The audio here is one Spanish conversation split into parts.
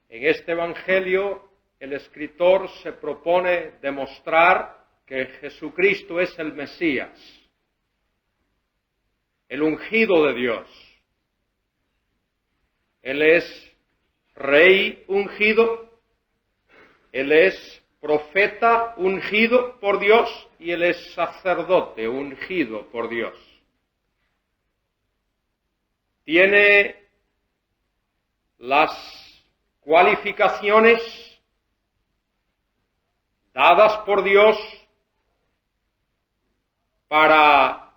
En este Evangelio el escritor se propone demostrar que Jesucristo es el Mesías, el ungido de Dios. Él es rey ungido, Él es profeta ungido por Dios y Él es sacerdote ungido por Dios. Tiene las cualificaciones dadas por Dios para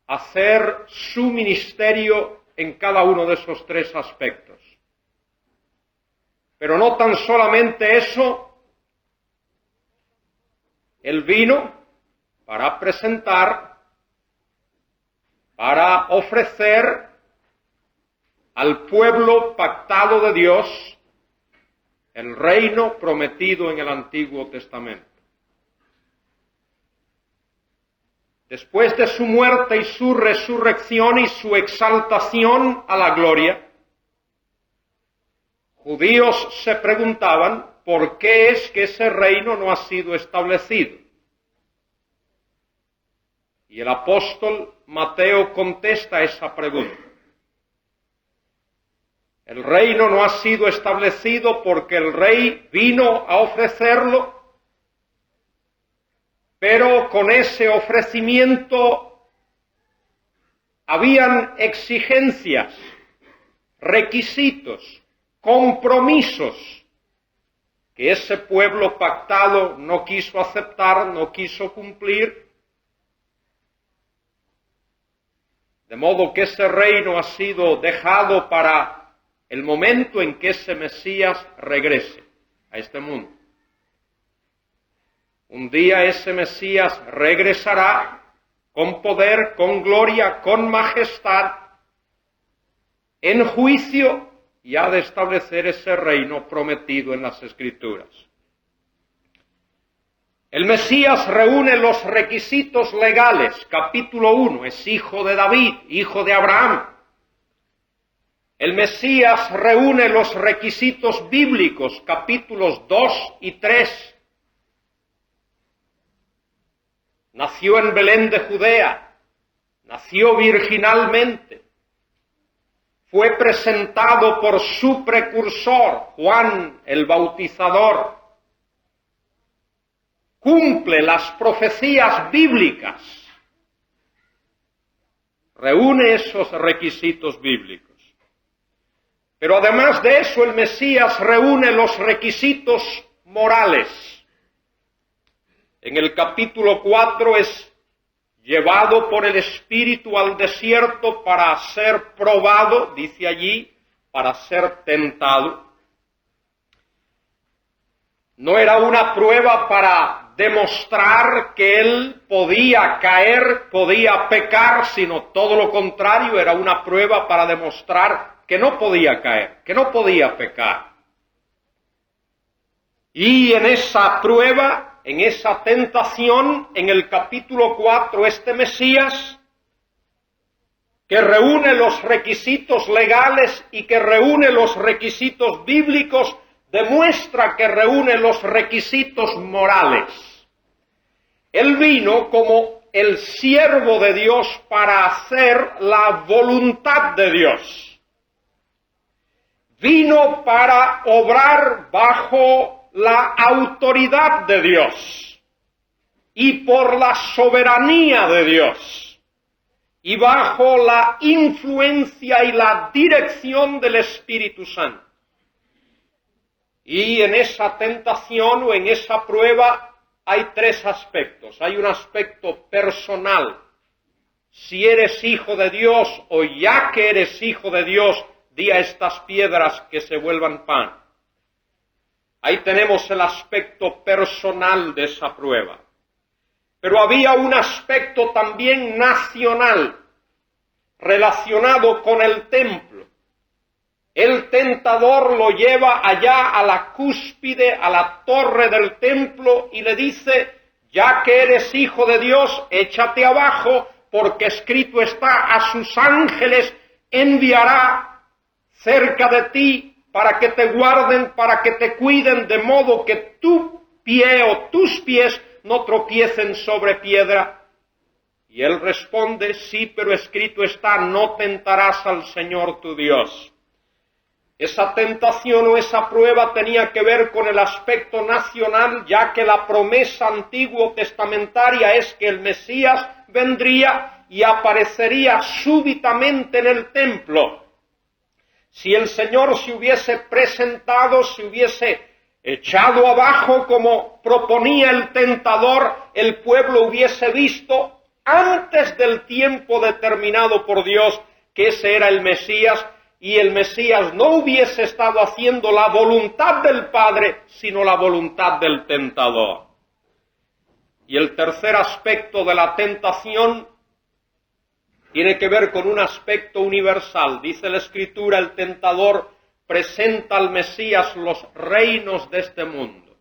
hacer su ministerio en cada uno de esos tres aspectos. Pero no tan solamente eso, Él vino para presentar, para ofrecer al pueblo pactado de Dios el reino prometido en el Antiguo Testamento. Después de su muerte y su resurrección y su exaltación a la gloria, judíos se preguntaban por qué es que ese reino no ha sido establecido. Y el apóstol Mateo contesta esa pregunta. El reino no ha sido establecido porque el rey vino a ofrecerlo, pero con ese ofrecimiento habían exigencias, requisitos, compromisos que ese pueblo pactado no quiso aceptar, no quiso cumplir, de modo que ese reino ha sido dejado para el momento en que ese Mesías regrese a este mundo. Un día ese Mesías regresará con poder, con gloria, con majestad, en juicio, y ha de establecer ese reino prometido en las Escrituras. El Mesías reúne los requisitos legales. Capítulo 1, es hijo de David, hijo de Abraham. El Mesías reúne los requisitos bíblicos, capítulos 2 y 3. Nació en Belén de Judea, nació virginalmente, fue presentado por su precursor, Juan el Bautizador, cumple las profecías bíblicas, reúne esos requisitos bíblicos. Pero además de eso, el Mesías reúne los requisitos morales. En el capítulo 4 es llevado por el Espíritu al desierto para ser probado, dice allí, para ser tentado. No era una prueba para demostrar que él podía caer, podía pecar, sino todo lo contrario, era una prueba para demostrar que no podía caer, que no podía pecar. Y en esa prueba, en esa tentación, en el capítulo 4, este Mesías, que reúne los requisitos legales y que reúne los requisitos bíblicos, demuestra que reúne los requisitos morales. Él vino como el siervo de Dios para hacer la voluntad de Dios. Vino para obrar bajo la autoridad de Dios y por la soberanía de Dios y bajo la influencia y la dirección del Espíritu Santo. Y en esa tentación o en esa prueba hay tres aspectos. Hay un aspecto personal. Si eres hijo de Dios o ya que eres hijo de Dios, di a estas piedras que se vuelvan pan. Ahí tenemos el aspecto personal de esa prueba. Pero había un aspecto también nacional, relacionado con el templo. El tentador lo lleva allá a la cúspide, a la torre del templo y le dice, ya que eres hijo de Dios, échate abajo, porque escrito está, a sus ángeles enviará cerca de ti para que te guarden, para que te cuiden, de modo que tu pie o tus pies no tropiecen sobre piedra. Y él responde, sí, pero escrito está, no tentarás al Señor tu Dios. Esa tentación o esa prueba tenía que ver con el aspecto nacional, ya que la promesa antiguo testamentaria es que el Mesías vendría y aparecería súbitamente en el templo. Si el Señor se hubiese presentado, se hubiese echado abajo como proponía el tentador, el pueblo hubiese visto antes del tiempo determinado por Dios que ese era el Mesías, y el Mesías no hubiese estado haciendo la voluntad del Padre, sino la voluntad del tentador. Y el tercer aspecto de la tentación tiene que ver con un aspecto universal. Dice la Escritura, el tentador presenta al Mesías los reinos de este mundo.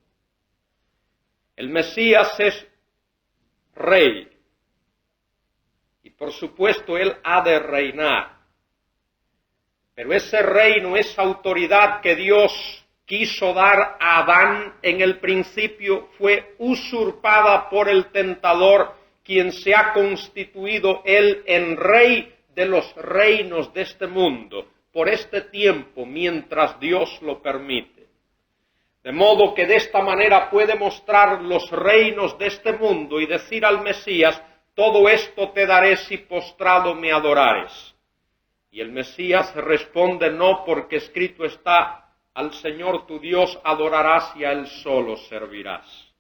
El Mesías es rey. Y por supuesto, él ha de reinar. Pero ese reino, esa autoridad que Dios quiso dar a Adán en el principio, fue usurpada por el tentador, quien se ha constituido él en rey de los reinos de este mundo, por este tiempo, mientras Dios lo permite. De modo que de esta manera puede mostrar los reinos de este mundo y decir al Mesías, todo esto te daré si postrado me adorares. Y el Mesías responde, no, porque escrito está, al Señor tu Dios adorarás y a Él solo servirás.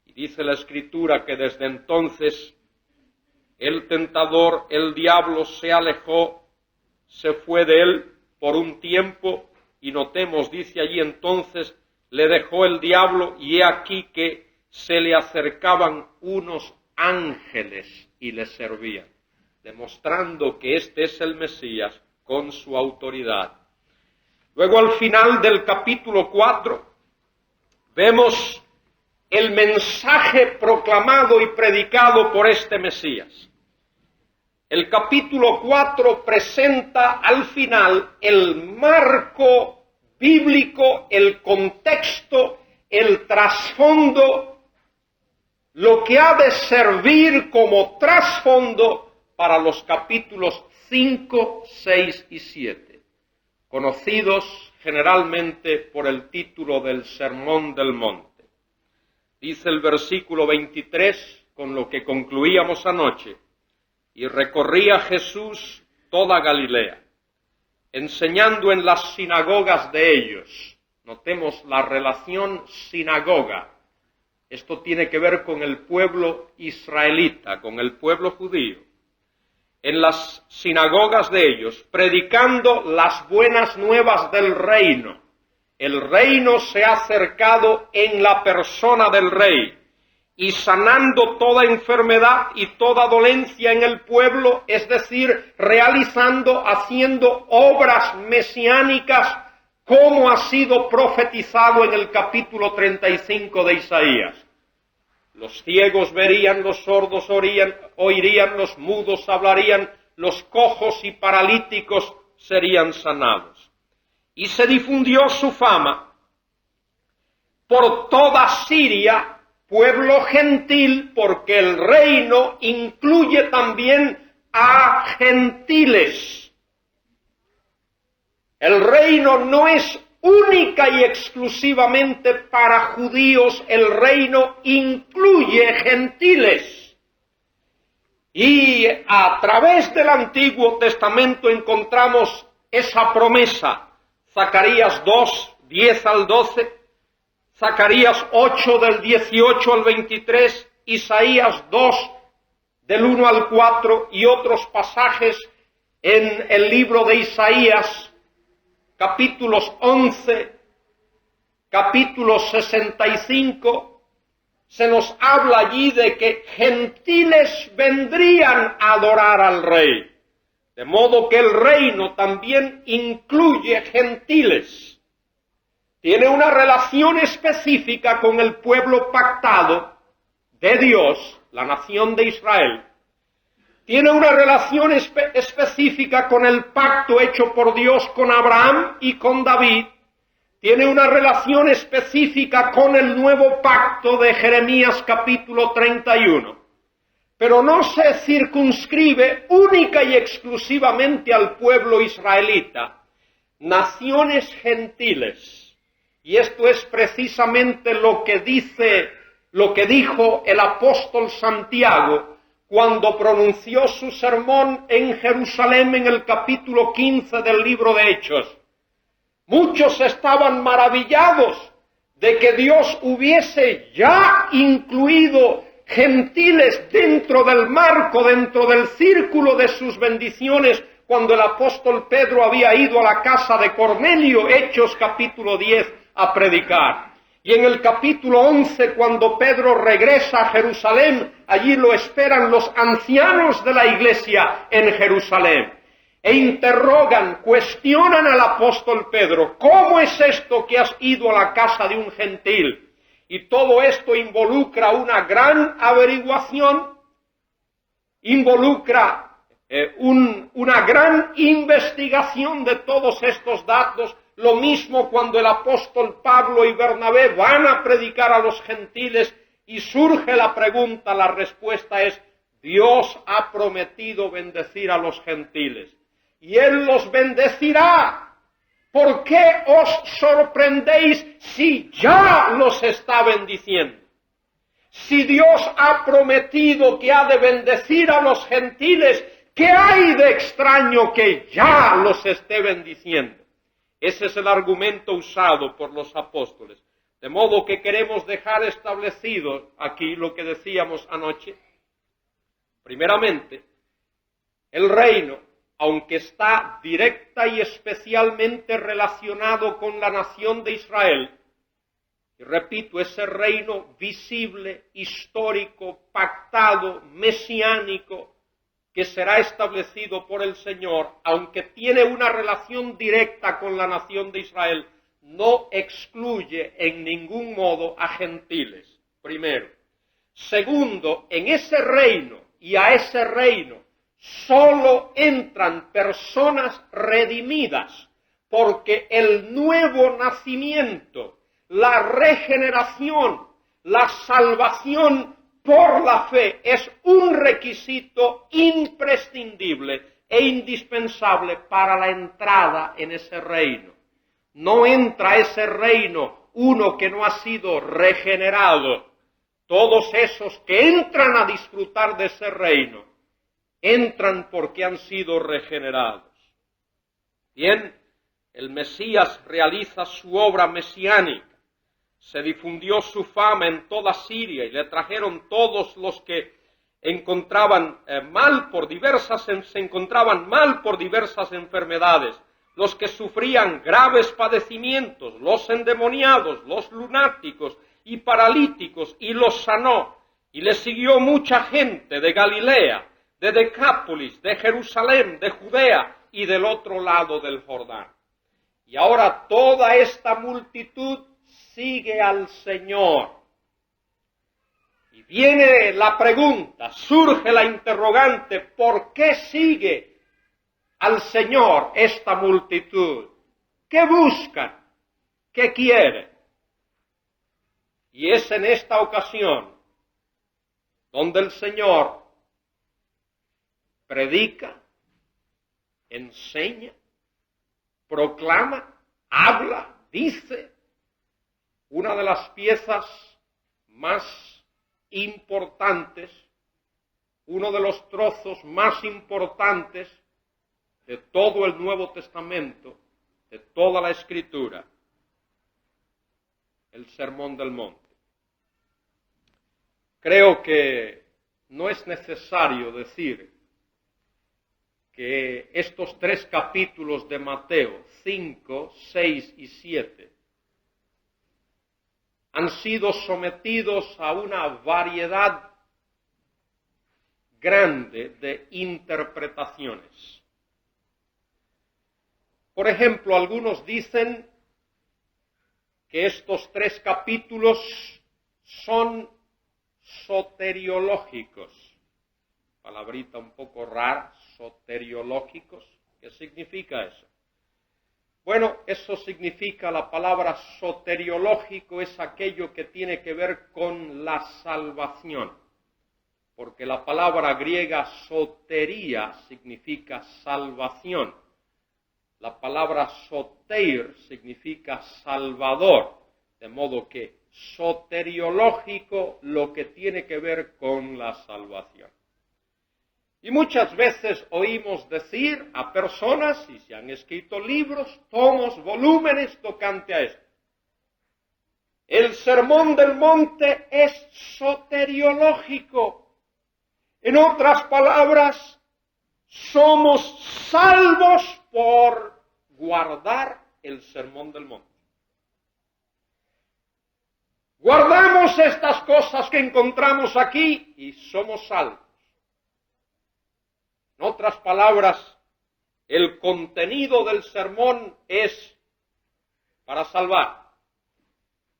Y dice la Escritura que desde entonces el tentador, el diablo, se alejó, se fue de él por un tiempo, y notemos, dice allí entonces, le dejó el diablo, y he aquí que se le acercaban unos ángeles y le servían, demostrando que este es el Mesías con su autoridad. Luego al final del capítulo 4 vemos el mensaje proclamado y predicado por este Mesías. El capítulo 4 presenta al final el marco bíblico, el contexto, el trasfondo, lo que ha de servir como trasfondo para los capítulos 5, 6 y 7, conocidos generalmente por el título del Sermón del Monte. Dice el versículo 23, con lo que concluíamos anoche, y recorría Jesús toda Galilea, enseñando en las sinagogas de ellos. Notemos la relación sinagoga. Esto tiene que ver con el pueblo israelita, con el pueblo judío. En las sinagogas de ellos, predicando las buenas nuevas del reino. El reino se ha acercado en la persona del rey, y sanando toda enfermedad y toda dolencia en el pueblo, es decir, realizando, haciendo obras mesiánicas, como ha sido profetizado en el capítulo 35 de Isaías. Los ciegos verían, los sordos oirían, los mudos hablarían, los cojos y paralíticos serían sanados. Y se difundió su fama por toda Siria, pueblo gentil, porque el reino incluye también a gentiles. El reino no es única y exclusivamente para judíos, el reino incluye gentiles. Y a través del Antiguo Testamento encontramos esa promesa. Zacarías 2, 10 al 12, Zacarías 8 del 18 al 23, Isaías 2 del 1 al 4 y otros pasajes en el libro de Isaías, capítulos 11, capítulo 65, se nos habla allí de que gentiles vendrían a adorar al rey. De modo que el reino también incluye gentiles. Tiene una relación específica con el pueblo pactado de Dios, la nación de Israel, Tiene una relación específica con el pacto hecho por Dios con Abraham y con David. Tiene una relación específica con el nuevo pacto de Jeremías capítulo 31. Pero no se circunscribe única y exclusivamente al pueblo israelita. Naciones gentiles. Y esto es precisamente lo que dijo el apóstol Santiago cuando pronunció su sermón en Jerusalén en el capítulo 15 del libro de Hechos. Muchos estaban maravillados de que Dios hubiese ya incluido gentiles dentro del marco, dentro del círculo de sus bendiciones, cuando el apóstol Pedro había ido a la casa de Cornelio, Hechos capítulo 10, a predicar. Y en el capítulo 11, cuando Pedro regresa a Jerusalén, allí lo esperan los ancianos de la iglesia en Jerusalén. E interrogan, cuestionan al apóstol Pedro, ¿cómo es esto que has ido a la casa de un gentil? Y todo esto involucra una gran averiguación, involucra una gran investigación de todos estos datos. Lo mismo cuando el apóstol Pablo y Bernabé van a predicar a los gentiles y surge la pregunta, la respuesta es, Dios ha prometido bendecir a los gentiles. Y Él los bendecirá. ¿Por qué os sorprendéis si ya los está bendiciendo? Si Dios ha prometido que ha de bendecir a los gentiles, ¿qué hay de extraño que ya los esté bendiciendo? Ese es el argumento usado por los apóstoles. De modo que queremos dejar establecido aquí lo que decíamos anoche. Primeramente, el reino, aunque está directa y especialmente relacionado con la nación de Israel, y repito, ese reino visible, histórico, pactado, mesiánico, que será establecido por el Señor, aunque tiene una relación directa con la nación de Israel, no excluye en ningún modo a gentiles, primero. Segundo, en ese reino y a ese reino solo entran personas redimidas, porque el nuevo nacimiento, la regeneración, la salvación por la fe es un requisito imprescindible e indispensable para la entrada en ese reino. No entra a ese reino uno que no ha sido regenerado. Todos esos que entran a disfrutar de ese reino, entran porque han sido regenerados. Bien, el Mesías realiza su obra mesiánica. Se difundió su fama en toda Siria y le trajeron todos los que se encontraban mal por diversas enfermedades, los que sufrían graves padecimientos, los endemoniados, los lunáticos y paralíticos, y los sanó. Y le siguió mucha gente de Galilea, de Decápolis, de Jerusalén, de Judea y del otro lado del Jordán. Y ahora toda esta multitud sigue al Señor. Y viene la pregunta, surge la interrogante, ¿por qué sigue al Señor esta multitud? ¿Qué buscan? ¿Qué quieren? Y es en esta ocasión donde el Señor predica, enseña, proclama, habla, dice, una de las piezas más importantes, uno de los trozos más importantes de todo el Nuevo Testamento, de toda la Escritura, el Sermón del Monte. Creo que no es necesario decir que estos 3 capítulos de Mateo, 5, 6 y 7, han sido sometidos a una variedad grande de interpretaciones. Por ejemplo, algunos dicen que estos 3 capítulos son soteriológicos. palabrita un poco rara, soteriológicos. ¿Qué significa eso? Bueno, eso significa, la palabra soteriológico es aquello que tiene que ver con la salvación, porque la palabra griega sotería significa salvación. La palabra soter significa salvador, de modo que soteriológico lo que tiene que ver con la salvación. Y muchas veces oímos decir a personas, y se han escrito libros, tomos, volúmenes tocante a esto. El Sermón del Monte es soteriológico. En otras palabras, somos salvos por guardar el Sermón del Monte. Guardamos estas cosas que encontramos aquí y somos salvos. En otras palabras, el contenido del sermón es para salvar.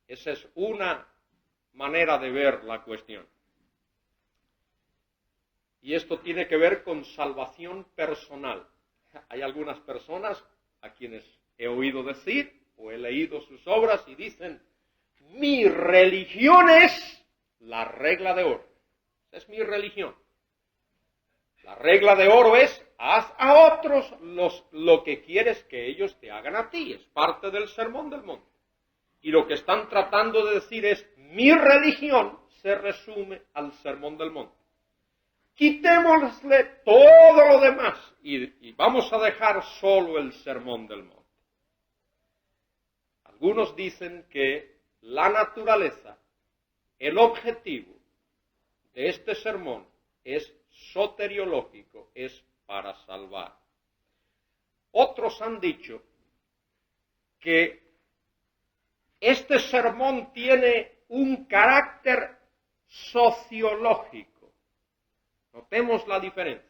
Esa es una manera de ver la cuestión. Y esto tiene que ver con salvación personal. Hay algunas personas a quienes he oído decir o he leído sus obras y dicen: mi religión es la regla de oro. Esa es mi religión. La regla de oro es: haz a otros lo que quieres que ellos te hagan a ti. Es parte del Sermón del Monte. Y lo que están tratando de decir es: mi religión se resume al Sermón del Monte. Quitémosle todo lo demás y vamos a dejar solo el Sermón del Monte. Algunos dicen que la naturaleza, el objetivo de este sermón es soteriológico, es para salvar. Otros han dicho que este sermón tiene un carácter sociológico. Notemos la diferencia.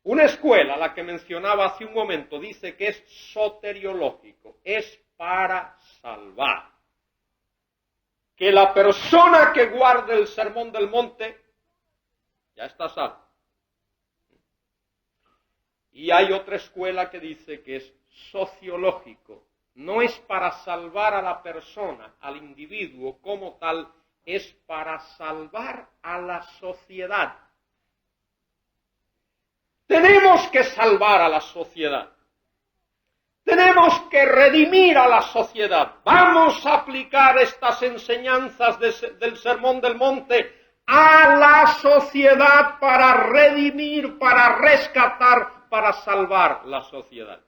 Una escuela, la que mencionaba hace un momento, dice que es soteriológico, es para salvar. Que la persona que guarde el Sermón del Monte ya está salva. Y hay otra escuela que dice que es sociológico. No es para salvar a la persona, al individuo como tal, es para salvar a la sociedad. Tenemos que salvar a la sociedad. Tenemos que redimir a la sociedad. Vamos a aplicar estas enseñanzas del Sermón del Monte a la sociedad para redimir, para rescatar, para salvar la sociedad.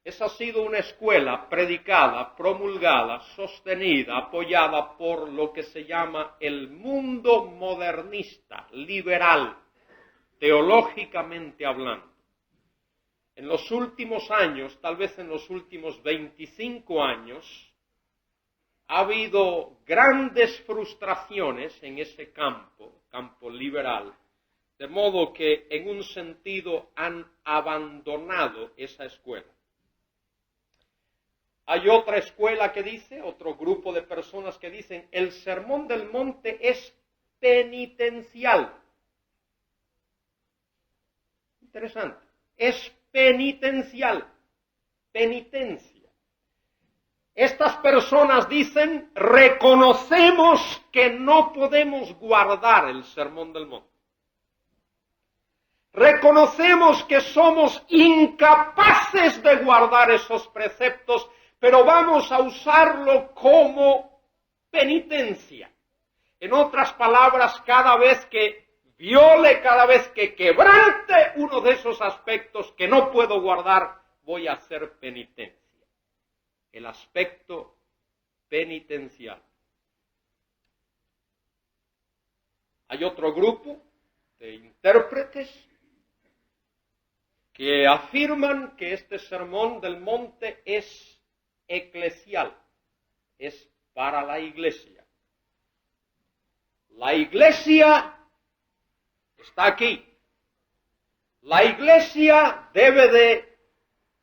Esa ha sido una escuela predicada, promulgada, sostenida, apoyada por lo que se llama el mundo modernista, liberal, teológicamente hablando. En los últimos años, tal vez en los últimos 25 años, ha habido grandes frustraciones en ese campo liberal, de modo que en un sentido han abandonado esa escuela. Hay otra escuela que dice, otro grupo de personas que dicen, el Sermón del Monte es penitencial. Interesante. Es penitencial. Penitencia. Estas personas dicen, reconocemos que no podemos guardar el Sermón del Monte. Reconocemos que somos incapaces de guardar esos preceptos, pero vamos a usarlo como penitencia. En otras palabras, cada vez que viole, cada vez que quebrante uno de esos aspectos que no puedo guardar, voy a hacer penitencia. El aspecto penitencial. Hay otro grupo de intérpretes que afirman que este Sermón del Monte es eclesial, es para la iglesia. La iglesia está aquí. La iglesia debe de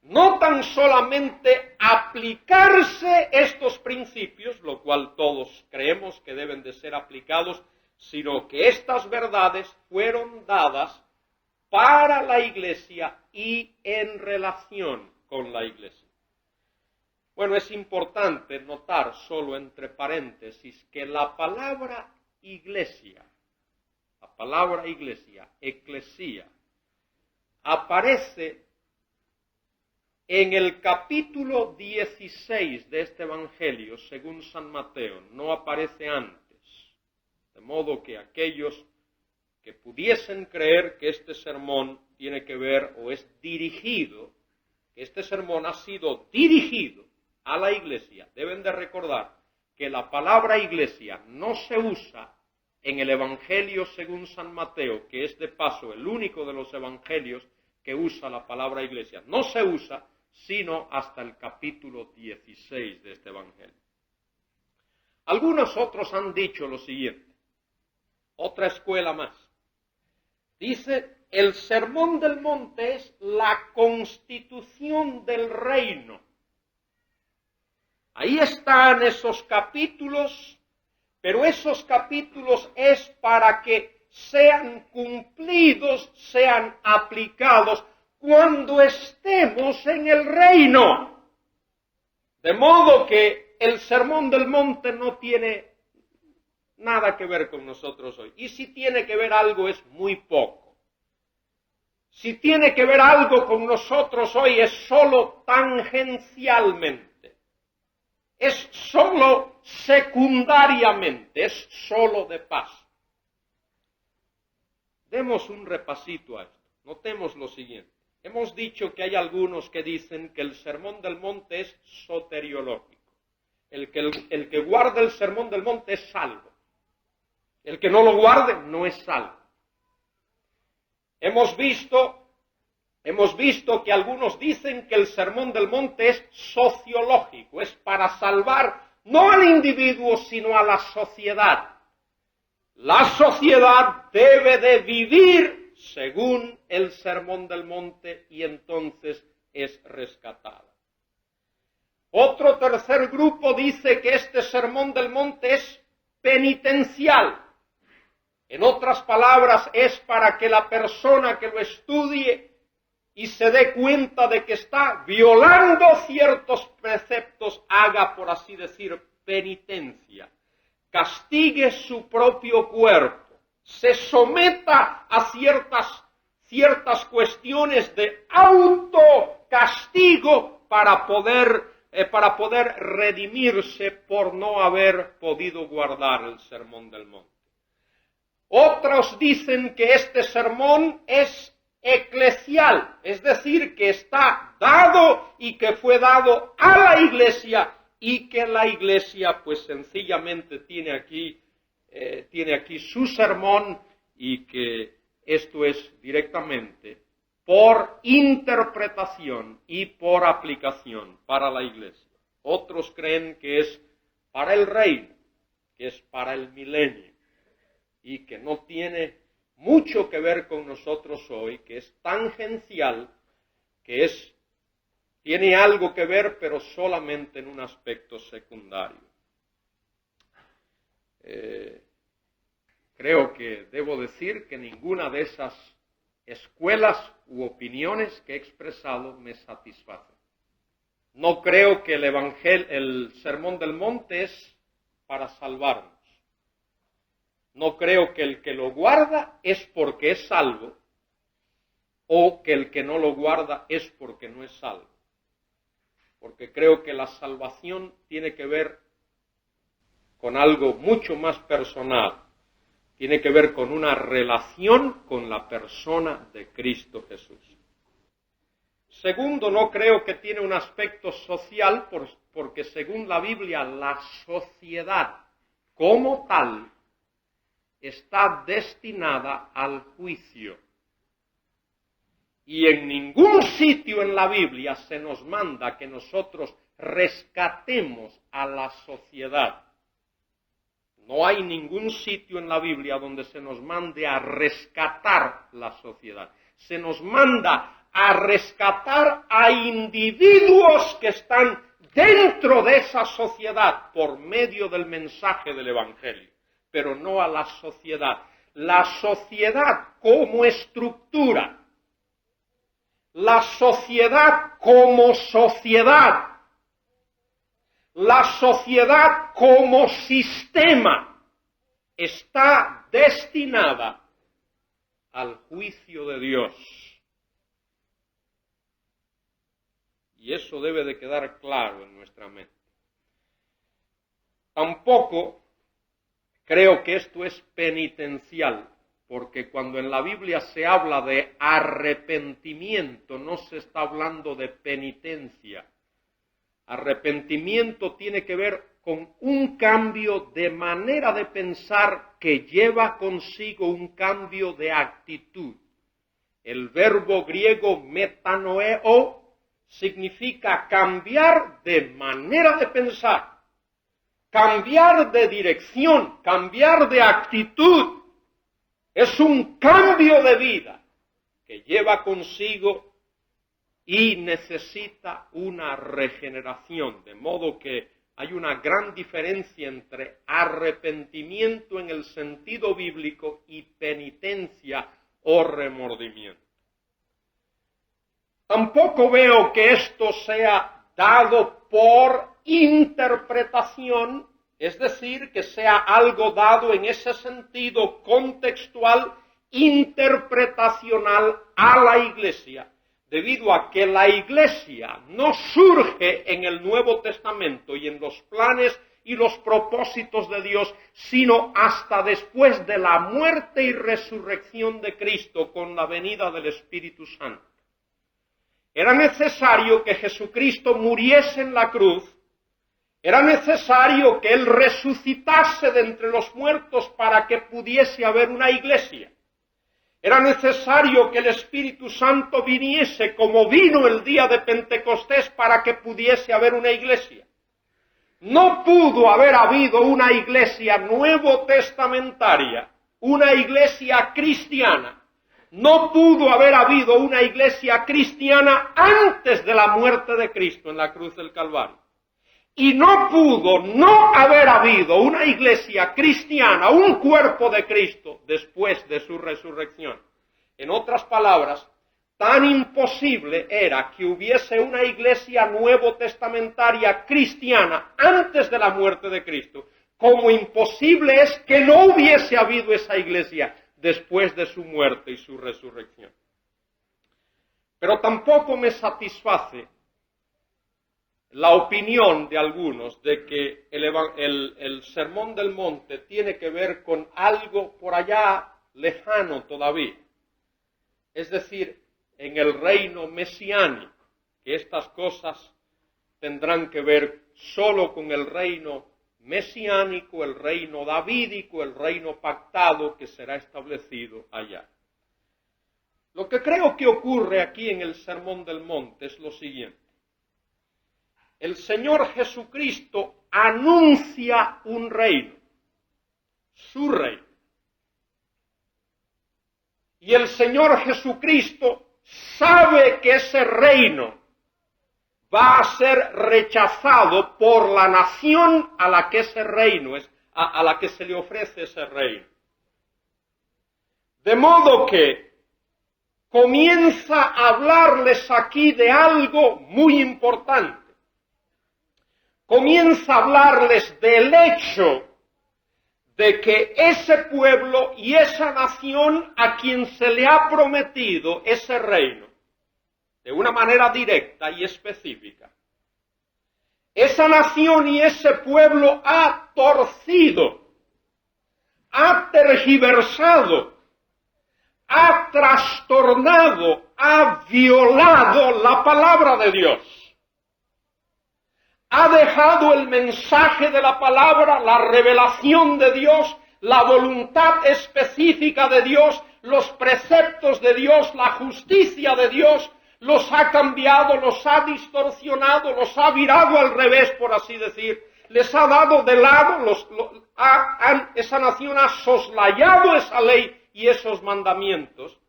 no tan solamente aplicarse estos principios, lo cual todos creemos que deben de ser aplicados, sino que estas verdades fueron dadas para la Iglesia y en relación con la Iglesia. Bueno, es importante notar, solo entre paréntesis, que la palabra iglesia, eclesía, aparece en el capítulo 16 de este Evangelio, según San Mateo, no aparece antes. De modo que aquellos que pudiesen creer que este sermón tiene que ver o es dirigido, que este sermón ha sido dirigido a la iglesia, deben de recordar que la palabra iglesia no se usa en el Evangelio según San Mateo, que es de paso el único de los evangelios que usa la palabra iglesia. No se usa sino hasta el capítulo 16 de este Evangelio. Algunos otros han dicho lo siguiente, otra escuela más. Dice, el Sermón del Monte es la constitución del reino. Ahí están esos capítulos, pero esos capítulos es para que sean cumplidos, sean aplicados cuando estemos en el reino. De modo que el Sermón del Monte no tiene nada que ver con nosotros hoy. Y si tiene que ver algo es muy poco. Si tiene que ver algo con nosotros hoy es solo tangencialmente. Es solo secundariamente, es solo de paso. Demos un repasito a esto. Notemos lo siguiente. Hemos dicho que hay algunos que dicen que el Sermón del Monte es soteriológico. El que guarda el Sermón del Monte es salvo. El que no lo guarde no es salvo. Hemos visto que algunos dicen que el Sermón del Monte es sociológico, es para salvar no al individuo, sino a la sociedad. La sociedad debe de vivir según el Sermón del Monte y entonces es rescatada. Otro tercer grupo dice que este Sermón del Monte es penitencial. En otras palabras, es para que la persona que lo estudie y se dé cuenta de que está violando ciertos preceptos, haga, por así decir, penitencia, castigue su propio cuerpo, se someta a ciertas cuestiones de autocastigo para poder redimirse por no haber podido guardar el Sermón del Monte. Otros dicen que este sermón es eclesial, es decir, que está dado y que fue dado a la iglesia y que la iglesia pues sencillamente tiene aquí su sermón y que esto es directamente por interpretación y por aplicación para la iglesia. Otros creen que es para el reino, que es para el milenio y que no tiene mucho que ver con nosotros hoy, que es tangencial, que tiene algo que ver, pero solamente en un aspecto secundario. Creo que debo decir que ninguna de esas escuelas u opiniones que he expresado me satisface. No creo que el Sermón del Monte es para salvarnos. No creo que el que lo guarda es porque es salvo o que el que no lo guarda es porque no es salvo. Porque creo que la salvación tiene que ver con algo mucho más personal. Tiene que ver con una relación con la persona de Cristo Jesús. Segundo, no creo que tiene un aspecto social porque según la Biblia la sociedad como tal está destinada al juicio. Y en ningún sitio en la Biblia se nos manda que nosotros rescatemos a la sociedad. No hay ningún sitio en la Biblia donde se nos mande a rescatar la sociedad. Se nos manda a rescatar a individuos que están dentro de esa sociedad por medio del mensaje del Evangelio. pero no a la sociedad. La sociedad como estructura, la sociedad como sociedad, la sociedad como sistema está destinada al juicio de Dios. Y eso debe de quedar claro en nuestra mente. Tampoco creo que esto es penitencial, porque cuando en la Biblia se habla de arrepentimiento, no se está hablando de penitencia. Arrepentimiento tiene que ver con un cambio de manera de pensar que lleva consigo un cambio de actitud. El verbo griego metanoeo significa cambiar de manera de pensar, cambiar de dirección, cambiar de actitud. Es un cambio de vida que lleva consigo y necesita una regeneración, de modo que hay una gran diferencia entre arrepentimiento en el sentido bíblico y penitencia o remordimiento. Tampoco veo que esto sea dado por interpretación, es decir, que sea algo dado en ese sentido contextual, interpretacional a la Iglesia, debido a que la Iglesia no surge en el Nuevo Testamento y en los planes y los propósitos de Dios, sino hasta después de la muerte y resurrección de Cristo con la venida del Espíritu Santo. Era necesario que Jesucristo muriese en la cruz, era necesario que Él resucitase de entre los muertos para que pudiese haber una iglesia. Era necesario que el Espíritu Santo viniese como vino el día de Pentecostés para que pudiese haber una iglesia. No pudo haber habido una iglesia nuevo testamentaria, una iglesia cristiana. No pudo haber habido una iglesia cristiana antes de la muerte de Cristo en la cruz del Calvario. Y no pudo no haber habido una iglesia cristiana, un cuerpo de Cristo, después de su resurrección. En otras palabras, tan imposible era que hubiese una iglesia nuevo testamentaria cristiana antes de la muerte de Cristo, como imposible es que no hubiese habido esa iglesia después de su muerte y su resurrección. Pero tampoco me satisface la opinión de algunos de que el Sermón del Monte tiene que ver con algo por allá lejano todavía. Es decir, en el reino mesiánico, que estas cosas tendrán que ver solo con el reino mesiánico, el reino davídico, el reino pactado que será establecido allá. Lo que creo que ocurre aquí en el Sermón del Monte es lo siguiente. El Señor Jesucristo anuncia un reino, su reino. Y el Señor Jesucristo sabe que ese reino va a ser rechazado por la nación a la que ese reino es, a la que se le ofrece ese reino. De modo que comienza a hablarles aquí de algo muy importante. Comienza a hablarles del hecho de que ese pueblo y esa nación a quien se le ha prometido ese reino, de una manera directa y específica, esa nación y ese pueblo ha torcido, ha tergiversado, ha trastornado, ha violado la palabra de Dios. Ha dejado el mensaje de la palabra, la revelación de Dios, la voluntad específica de Dios, los preceptos de Dios, la justicia de Dios, los ha cambiado, los ha distorsionado, los ha virado al revés, por así decir. Les ha dado de lado, esa nación ha soslayado esa ley y esos mandamientos,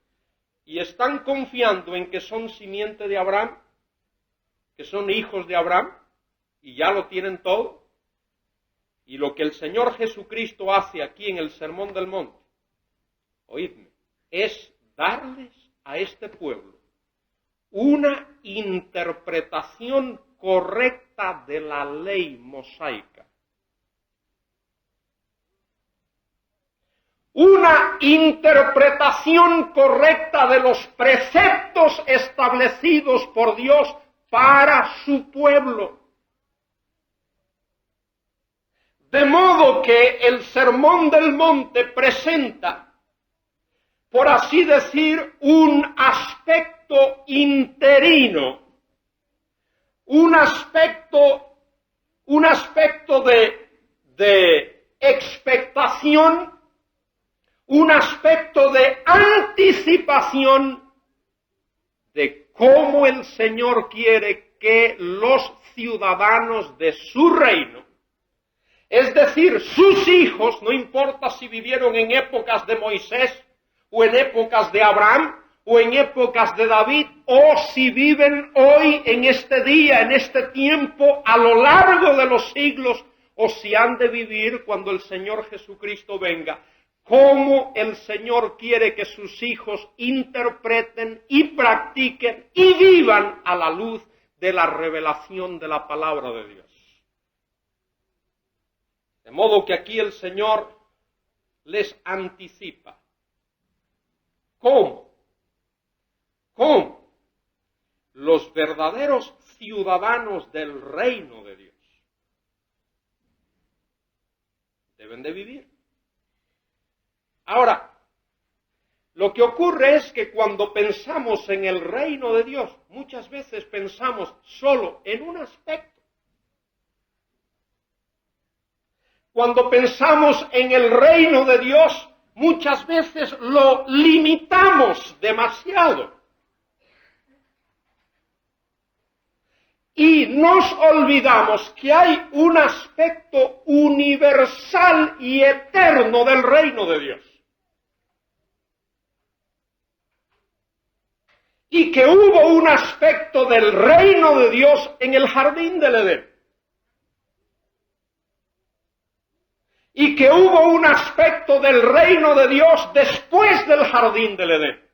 y están confiando en que son simiente de Abraham, que son hijos de Abraham, y ya lo tienen todo. Y lo que el Señor Jesucristo hace aquí en el Sermón del Monte, oídme, es darles a este pueblo una interpretación correcta de la ley mosaica. Una interpretación correcta de los preceptos establecidos por Dios para su pueblo. De modo que el Sermón del Monte presenta, por así decir, un aspecto interino, un aspecto de expectación, un aspecto de anticipación de cómo el Señor quiere que los ciudadanos de su reino, es decir, sus hijos, no importa si vivieron en épocas de Moisés, o en épocas de Abraham, o en épocas de David, o si viven hoy, en este día, en este tiempo, a lo largo de los siglos, o si han de vivir cuando el Señor Jesucristo venga, cómo el Señor quiere que sus hijos interpreten y practiquen y vivan a la luz de la revelación de la palabra de Dios. De modo que aquí el Señor les anticipa. ¿Cómo? ¿Cómo? Los verdaderos ciudadanos del reino de Dios deben de vivir. Ahora, lo que ocurre es que cuando pensamos en el reino de Dios, muchas veces pensamos solo en un aspecto. Cuando pensamos en el reino de Dios, muchas veces lo limitamos demasiado. Y nos olvidamos que hay un aspecto universal y eterno del reino de Dios. Y que hubo un aspecto del reino de Dios en el jardín del Edén. Y que hubo un aspecto del reino de Dios después del jardín del Edén.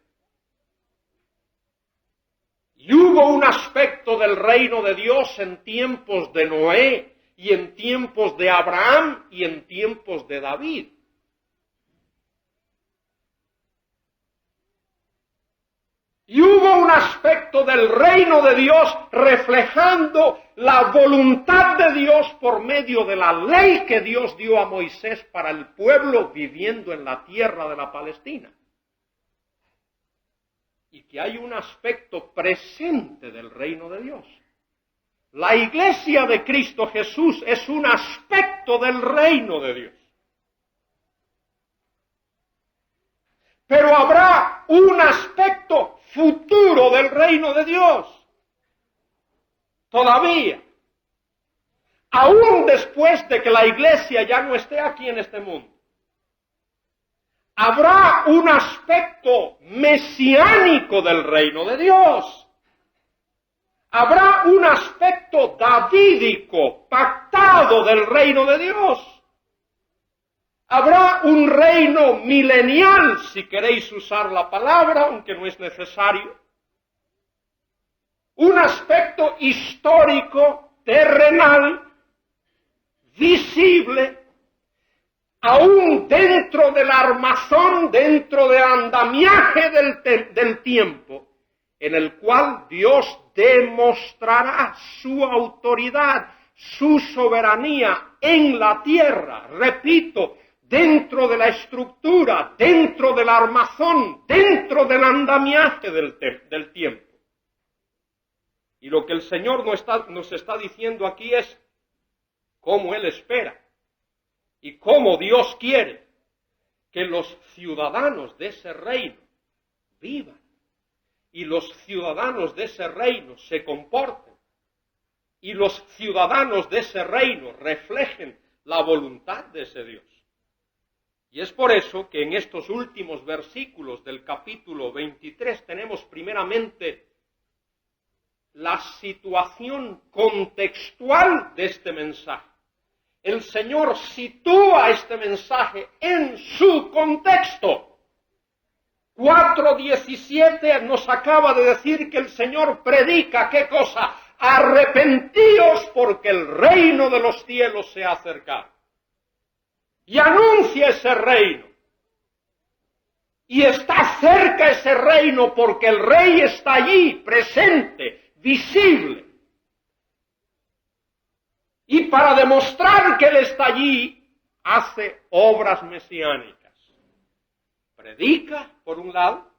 Y hubo un aspecto del reino de Dios en tiempos de Noé, y en tiempos de Abraham, y en tiempos de David. Y hubo un aspecto del reino de Dios reflejando la voluntad de Dios por medio de la ley que Dios dio a Moisés para el pueblo viviendo en la tierra de la Palestina. Y que hay un aspecto presente del reino de Dios. La iglesia de Cristo Jesús es un aspecto del reino de Dios. Pero habrá un aspecto futuro del reino de Dios. Todavía. Aún después de que la iglesia ya no esté aquí en este mundo. Habrá un aspecto mesiánico del reino de Dios. Habrá un aspecto davídico, pactado del reino de Dios. Habrá un reino milenial, si queréis usar la palabra, aunque no es necesario. Un aspecto histórico, terrenal, visible, aún dentro del armazón, dentro del andamiaje del tiempo, en el cual Dios demostrará su autoridad, su soberanía en la tierra. Repito, dentro de la estructura, dentro del armazón, dentro del andamiaje del tiempo. Y lo que el Señor nos está diciendo aquí es cómo Él espera y cómo Dios quiere que los ciudadanos de ese reino vivan y los ciudadanos de ese reino se comporten y los ciudadanos de ese reino reflejen la voluntad de ese Dios. Y es por eso que en estos últimos versículos del capítulo 23 tenemos primeramente la situación contextual de este mensaje. el Señor sitúa este mensaje en su contexto. 4:17 nos acaba de decir que el Señor predica, ¿qué cosa? Arrepentíos porque el reino de los cielos se ha acercado. Y anuncia ese reino. Y está cerca ese reino porque el Rey está allí, presente, visible. Y para demostrar que Él está allí, hace obras mesiánicas. Predica por un lado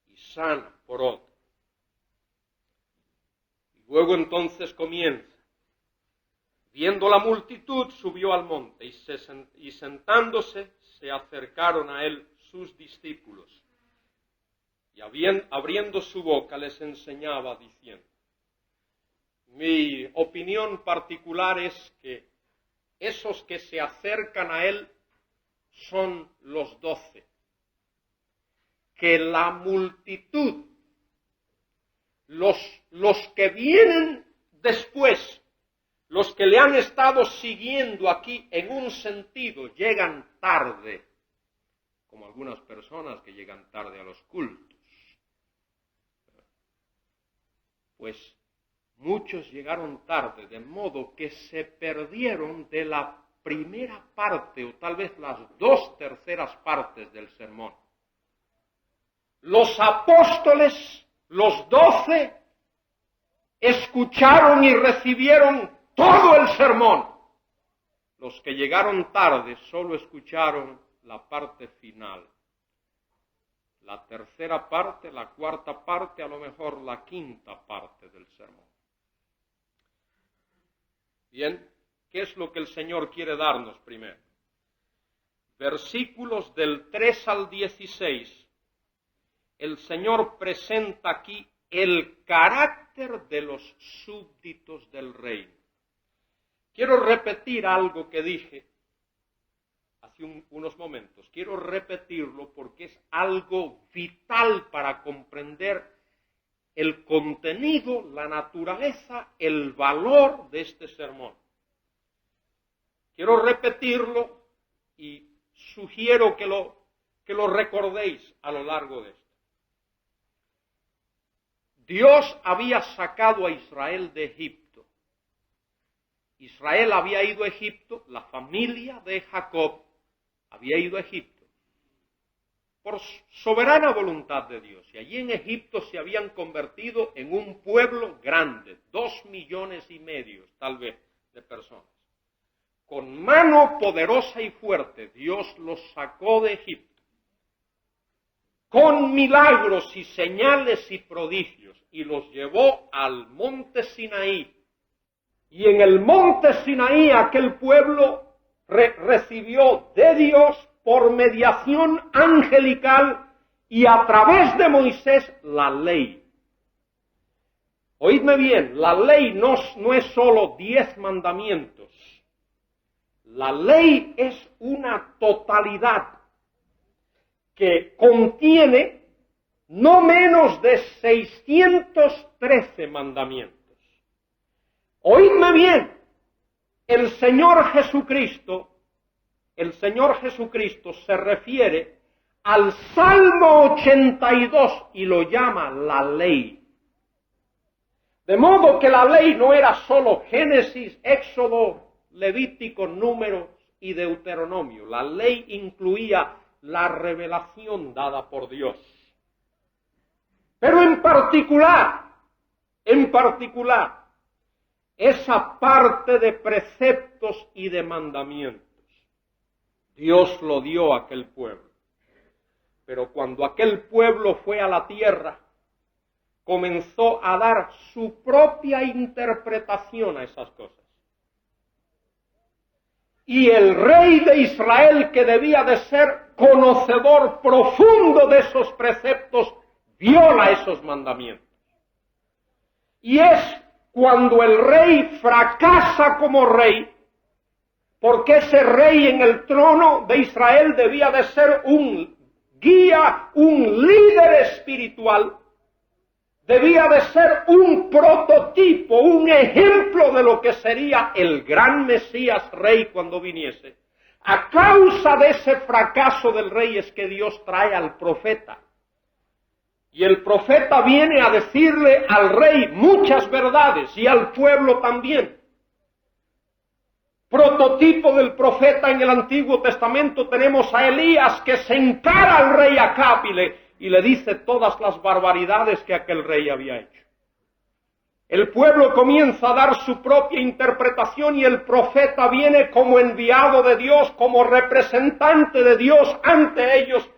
y sana por otro. Y luego entonces comienza. Viendo la multitud, subió al monte y sentándose se acercaron a Él sus discípulos. Y abriendo su boca les enseñaba diciendo. Mi opinión particular es que esos que se acercan a Él son los 12. Que la multitud, los que vienen después, los que le han estado siguiendo aquí en un sentido, llegan tarde, como algunas personas que llegan tarde a los cultos. Pues muchos llegaron tarde, de modo que se perdieron de la primera parte, o tal vez las 2/3 partes del sermón. Los apóstoles, los 12, escucharon y recibieron todo el sermón. Los que llegaron tarde solo escucharon la parte final. La 1/3 parte, la 1/4 parte, a lo mejor la 5ª parte del sermón. Bien, ¿qué es lo que el Señor quiere darnos primero? Versículos del 3 al 16. El Señor presenta aquí el carácter de los súbditos del reino. Quiero repetir algo que dije hace unos momentos. Quiero repetirlo porque es algo vital para comprender el contenido, la naturaleza, el valor de este sermón. Quiero repetirlo y sugiero que lo recordéis a lo largo de esto. Dios había sacado a Israel de Egipto. Israel había ido a Egipto, la familia de Jacob había ido a Egipto por soberana voluntad de Dios. Y allí en Egipto se habían convertido en un pueblo grande, 2,5 millones tal vez de personas. Con mano poderosa y fuerte Dios los sacó de Egipto. Con milagros y señales y prodigios, y los llevó al monte Sinaí. Y en el monte Sinaí aquel pueblo recibió de Dios por mediación angelical y a través de Moisés la ley. Oídme bien, la ley no es solo 10 mandamientos. La ley es una totalidad que contiene no menos de 613 mandamientos. Oídme bien, el Señor Jesucristo se refiere al Salmo 82 y lo llama la ley. De modo que la ley no era solo Génesis, Éxodo, Levítico, Números y Deuteronomio. La ley incluía la revelación dada por Dios. Pero en particular, esa parte de preceptos y de mandamientos, Dios lo dio a aquel pueblo. Pero cuando aquel pueblo fue a la tierra, comenzó a dar su propia interpretación a esas cosas. Y el rey de Israel, que debía de ser conocedor profundo de esos preceptos, viola esos mandamientos. Y es cuando el rey fracasa como rey, porque ese rey en el trono de Israel debía de ser un guía, un líder espiritual, debía de ser un prototipo, un ejemplo de lo que sería el gran Mesías Rey cuando viniese. A causa de ese fracaso del rey es que Dios trae al profeta. Y el profeta viene a decirle al rey muchas verdades y al pueblo también. Prototipo del profeta en el Antiguo Testamento tenemos a Elías que se encara al rey Acab y le dice todas las barbaridades que aquel rey había hecho. El pueblo comienza a dar su propia interpretación y el profeta viene como enviado de Dios, como representante de Dios ante ellos,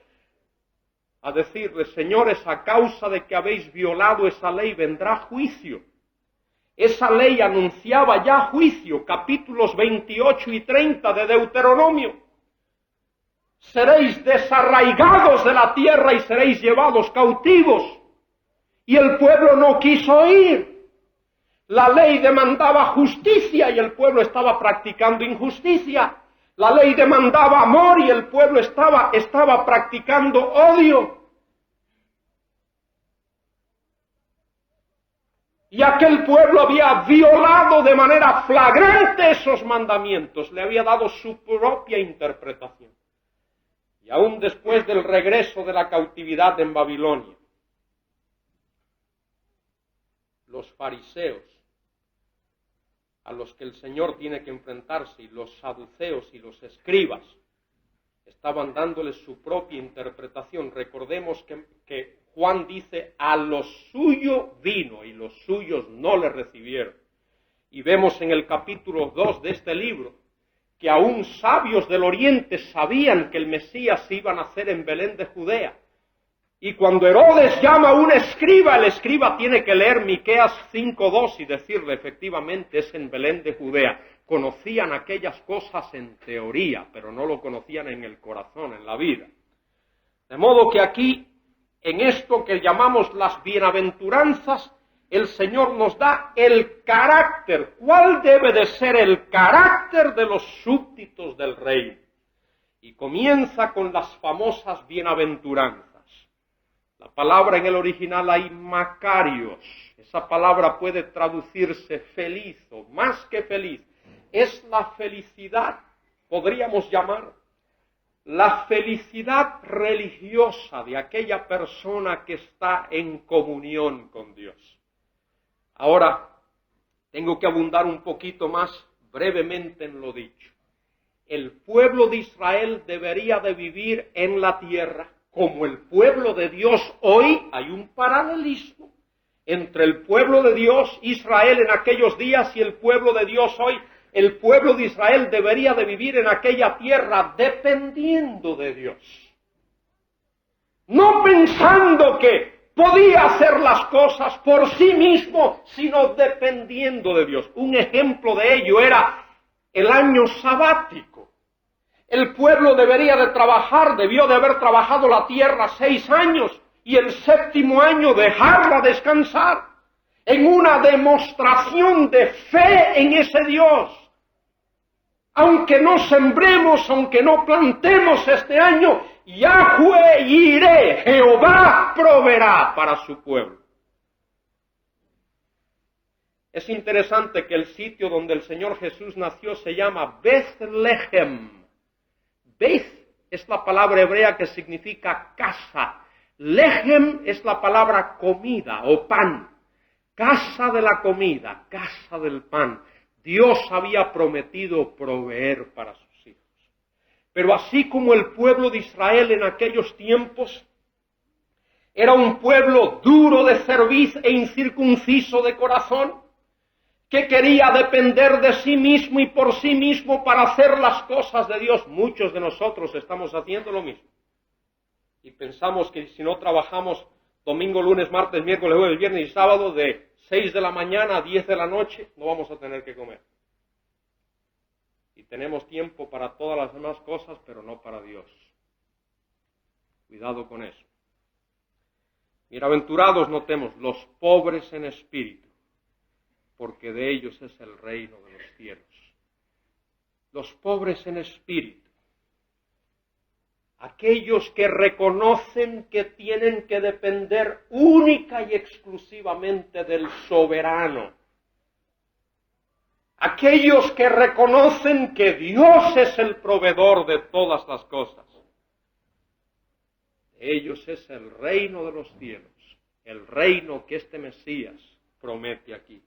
a decirles, señores, a causa de que habéis violado esa ley vendrá juicio. Esa ley anunciaba ya juicio, capítulos 28 y 30 de Deuteronomio. Seréis desarraigados de la tierra y seréis llevados cautivos. Y el pueblo no quiso oír. La ley demandaba justicia y el pueblo estaba practicando injusticia. La ley demandaba amor y el pueblo estaba practicando odio. Y aquel pueblo había violado de manera flagrante esos mandamientos, le había dado su propia interpretación. Y aún después del regreso de la cautividad en Babilonia, los fariseos, a los que el Señor tiene que enfrentarse, y los saduceos y los escribas, estaban dándoles su propia interpretación. Recordemos que Juan dice, a los suyos vino y los suyos no le recibieron. Y vemos en el capítulo 2 de este libro que aún sabios del oriente sabían que el Mesías iba a nacer en Belén de Judea. Y cuando Herodes llama a un escriba, el escriba tiene que leer Miqueas 5:2 y decirle, efectivamente es en Belén de Judea. Conocían aquellas cosas en teoría, pero no lo conocían en el corazón, en la vida. De modo que aquí, en esto que llamamos las bienaventuranzas, el Señor nos da el carácter. ¿Cuál debe de ser el carácter de los súbditos del rey? Y comienza con las famosas bienaventuranzas. La palabra en el original hay Macarios. Esa palabra puede traducirse feliz o más que feliz. Es la felicidad, podríamos llamar, la felicidad religiosa de aquella persona que está en comunión con Dios. Ahora, tengo que abundar un poquito más brevemente en lo dicho. El pueblo de Israel debería de vivir en la tierra como el pueblo de Dios hoy. Hay un paralelismo entre el pueblo de Dios, Israel en aquellos días, y el pueblo de Dios hoy. El pueblo de Israel debería de vivir en aquella tierra dependiendo de Dios. No pensando que podía hacer las cosas por sí mismo, sino dependiendo de Dios. Un ejemplo de ello era el año sabático. El pueblo debería de trabajar, debió de haber trabajado la tierra 6 años y el 7º año dejarla descansar en una demostración de fe en ese Dios. Aunque no sembremos, aunque no plantemos este año, Yahweh iré, Jehová proveerá para su pueblo. Es interesante que el sitio donde el Señor Jesús nació se llama Bethlehem. Beth es la palabra hebrea que significa casa. Lehem es la palabra comida o pan. Casa de la comida, casa del pan. Dios había prometido proveer para sus hijos. Pero así como el pueblo de Israel en aquellos tiempos era un pueblo duro de cerviz e incircunciso de corazón, que quería depender de sí mismo y por sí mismo para hacer las cosas de Dios, muchos de nosotros estamos haciendo lo mismo. Y pensamos que si no trabajamos domingo, lunes, martes, miércoles, jueves, viernes y sábado de 6 de la mañana a 10 de la noche, no vamos a tener que comer. Y tenemos tiempo para todas las demás cosas, pero no para Dios. Cuidado con eso. Bienaventurados, notemos, los pobres en espíritu, porque de ellos es el reino de los cielos. Los pobres en espíritu. aquellos que reconocen que tienen que depender única y exclusivamente del soberano, aquellos que reconocen que Dios es el proveedor de todas las cosas. De ellos es el reino de los cielos, el reino que este Mesías promete aquí.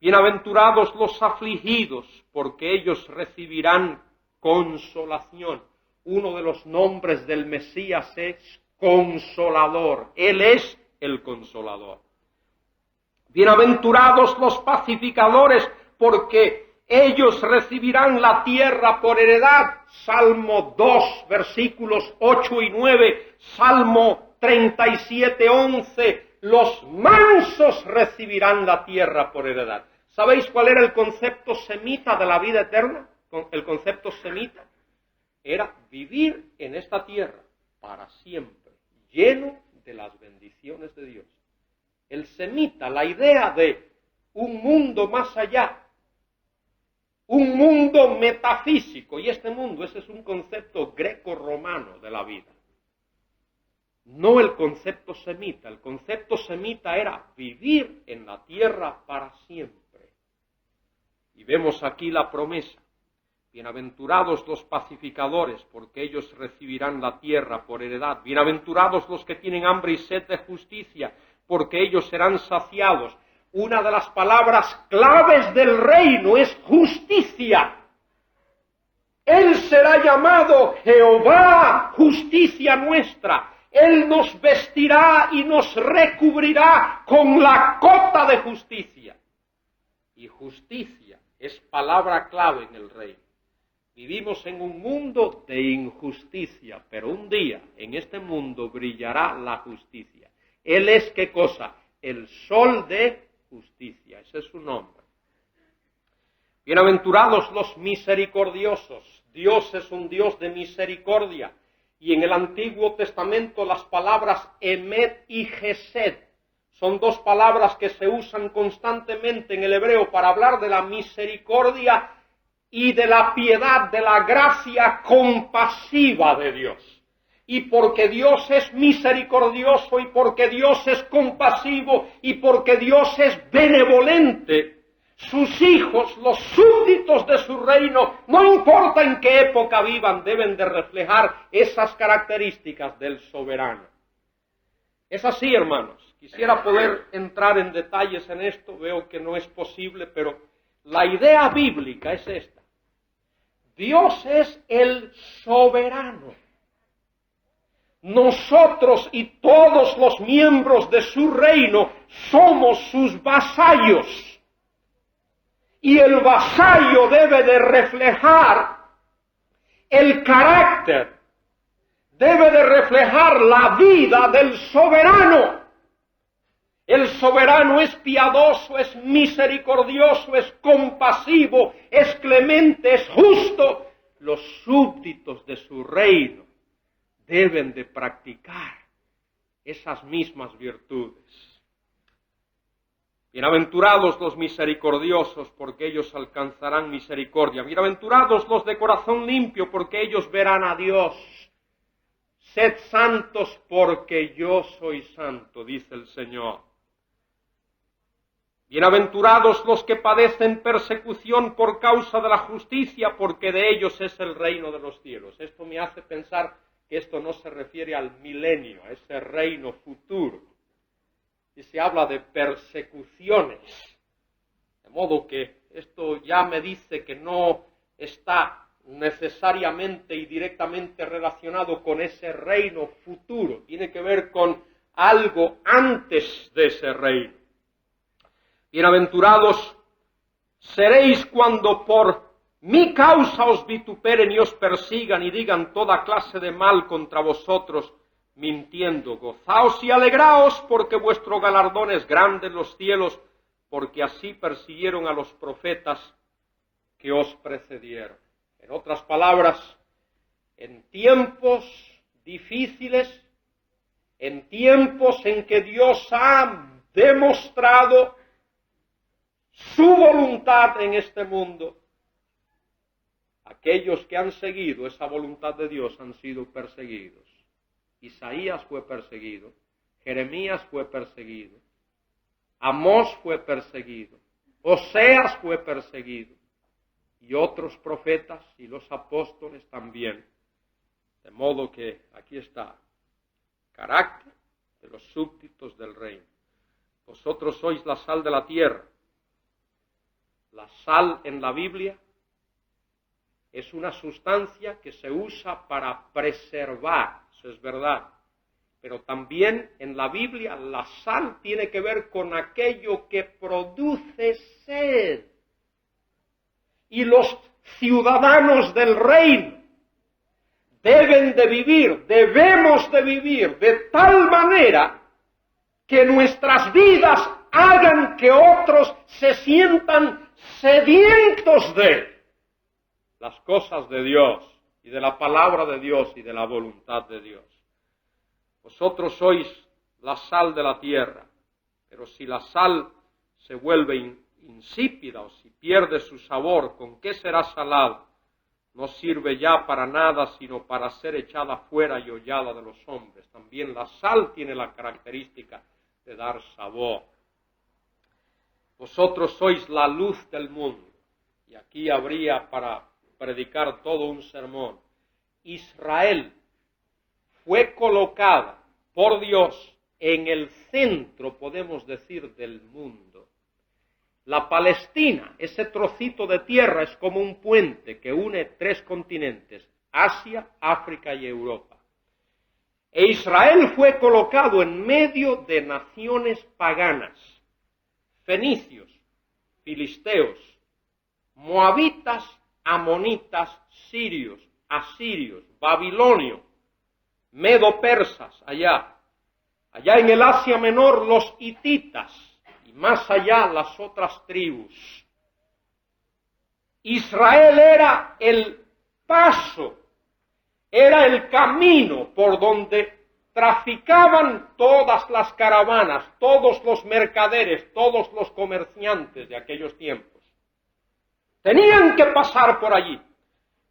Bienaventurados los afligidos, porque ellos recibirán consolación. Uno de los nombres del Mesías es Consolador. Él es el Consolador. Bienaventurados los pacificadores, porque ellos recibirán la tierra por heredad. Salmo 2, versículos 8 y 9, Salmo 37, 11. Los mansos recibirán la tierra por heredad. ¿Sabéis cuál era el concepto semita de la vida eterna? El concepto semita era vivir en esta tierra para siempre, lleno de las bendiciones de Dios. El semita, la idea de un mundo más allá, un mundo metafísico, y este mundo, ese es un concepto greco-romano de la vida. No el concepto semita. El concepto semita era vivir en la tierra para siempre. Y vemos aquí la promesa. Bienaventurados los pacificadores, porque ellos recibirán la tierra por heredad. Bienaventurados los que tienen hambre y sed de justicia, porque ellos serán saciados. Una de las palabras claves del reino es justicia. Él será llamado Jehová, justicia nuestra. Él nos vestirá y nos recubrirá con la cota de justicia. Y justicia es palabra clave en el reino. Vivimos en un mundo de injusticia, pero un día en este mundo brillará la justicia. Él es, ¿qué cosa? El sol de justicia, ese es su nombre. Bienaventurados los misericordiosos. Dios es un Dios de misericordia. Y en el Antiguo Testamento las palabras emet y gesed son dos palabras que se usan constantemente en el hebreo para hablar de la misericordia y de la piedad, de la gracia compasiva de Dios. Y porque Dios es misericordioso y porque Dios es compasivo y porque Dios es benevolente, sus hijos, los súbditos de su reino, no importa en qué época vivan, deben de reflejar esas características del soberano. Es así, hermanos. Quisiera poder entrar en detalles en esto, veo que no es posible, pero la idea bíblica es esta. Dios es el soberano. Nosotros y todos los miembros de su reino somos sus vasallos. Y el vasallo debe de reflejar el carácter, debe de reflejar la vida del soberano. El soberano es piadoso, es misericordioso, es compasivo, es clemente, es justo. Los súbditos de su reino deben de practicar esas mismas virtudes. Bienaventurados los misericordiosos, porque ellos alcanzarán misericordia. Bienaventurados los de corazón limpio, porque ellos verán a Dios. Sed santos, porque yo soy santo, dice el Señor. Bienaventurados los que padecen persecución por causa de la justicia, porque de ellos es el reino de los cielos. Esto me hace pensar que esto no se refiere al milenio, a ese reino futuro. Y se habla de persecuciones. De modo que esto ya me dice que no está necesariamente y directamente relacionado con ese reino futuro. Tiene que ver con algo antes de ese reino. Bienaventurados seréis cuando por mi causa os vituperen y os persigan y digan toda clase de mal contra vosotros, mintiendo. Gozaos y alegraos, porque vuestro galardón es grande en los cielos, porque así persiguieron a los profetas que os precedieron. En otras palabras, en tiempos difíciles, en tiempos en que Dios ha demostrado su voluntad en este mundo, aquellos que han seguido esa voluntad de Dios han sido perseguidos. Isaías fue perseguido, Jeremías fue perseguido, Amós fue perseguido, Oseas fue perseguido, y otros profetas y los apóstoles también. De modo que aquí está, carácter de los súbditos del reino. Vosotros sois la sal de la tierra. La sal en la Biblia es una sustancia que se usa para preservar, eso es verdad. Pero también en la Biblia la sal tiene que ver con aquello que produce sed. Y los ciudadanos del reino debemos de vivir de tal manera que nuestras vidas hagan que otros se sientan sedientos de las cosas de Dios y de la palabra de Dios y de la voluntad de Dios. Vosotros sois la sal de la tierra, pero si la sal se vuelve insípida o si pierde su sabor, ¿con qué será salada? No sirve ya para nada sino para ser echada fuera y hollada de los hombres. También la sal tiene la característica de dar sabor. Vosotros sois la luz del mundo. Y aquí habría para predicar todo un sermón. Israel fue colocada por Dios en el centro, podemos decir, del mundo. La Palestina, ese trocito de tierra, es como un puente que une 3 continentes, Asia, África y Europa. E Israel fue colocado en medio de naciones paganas, fenicios, filisteos, moabitas, amonitas, sirios, asirios, babilonios, medo-persas, allá en el Asia Menor los hititas, más allá las otras tribus. Israel era el paso, era el camino por donde traficaban todas las caravanas, todos los mercaderes, todos los comerciantes de aquellos tiempos. Tenían que pasar por allí.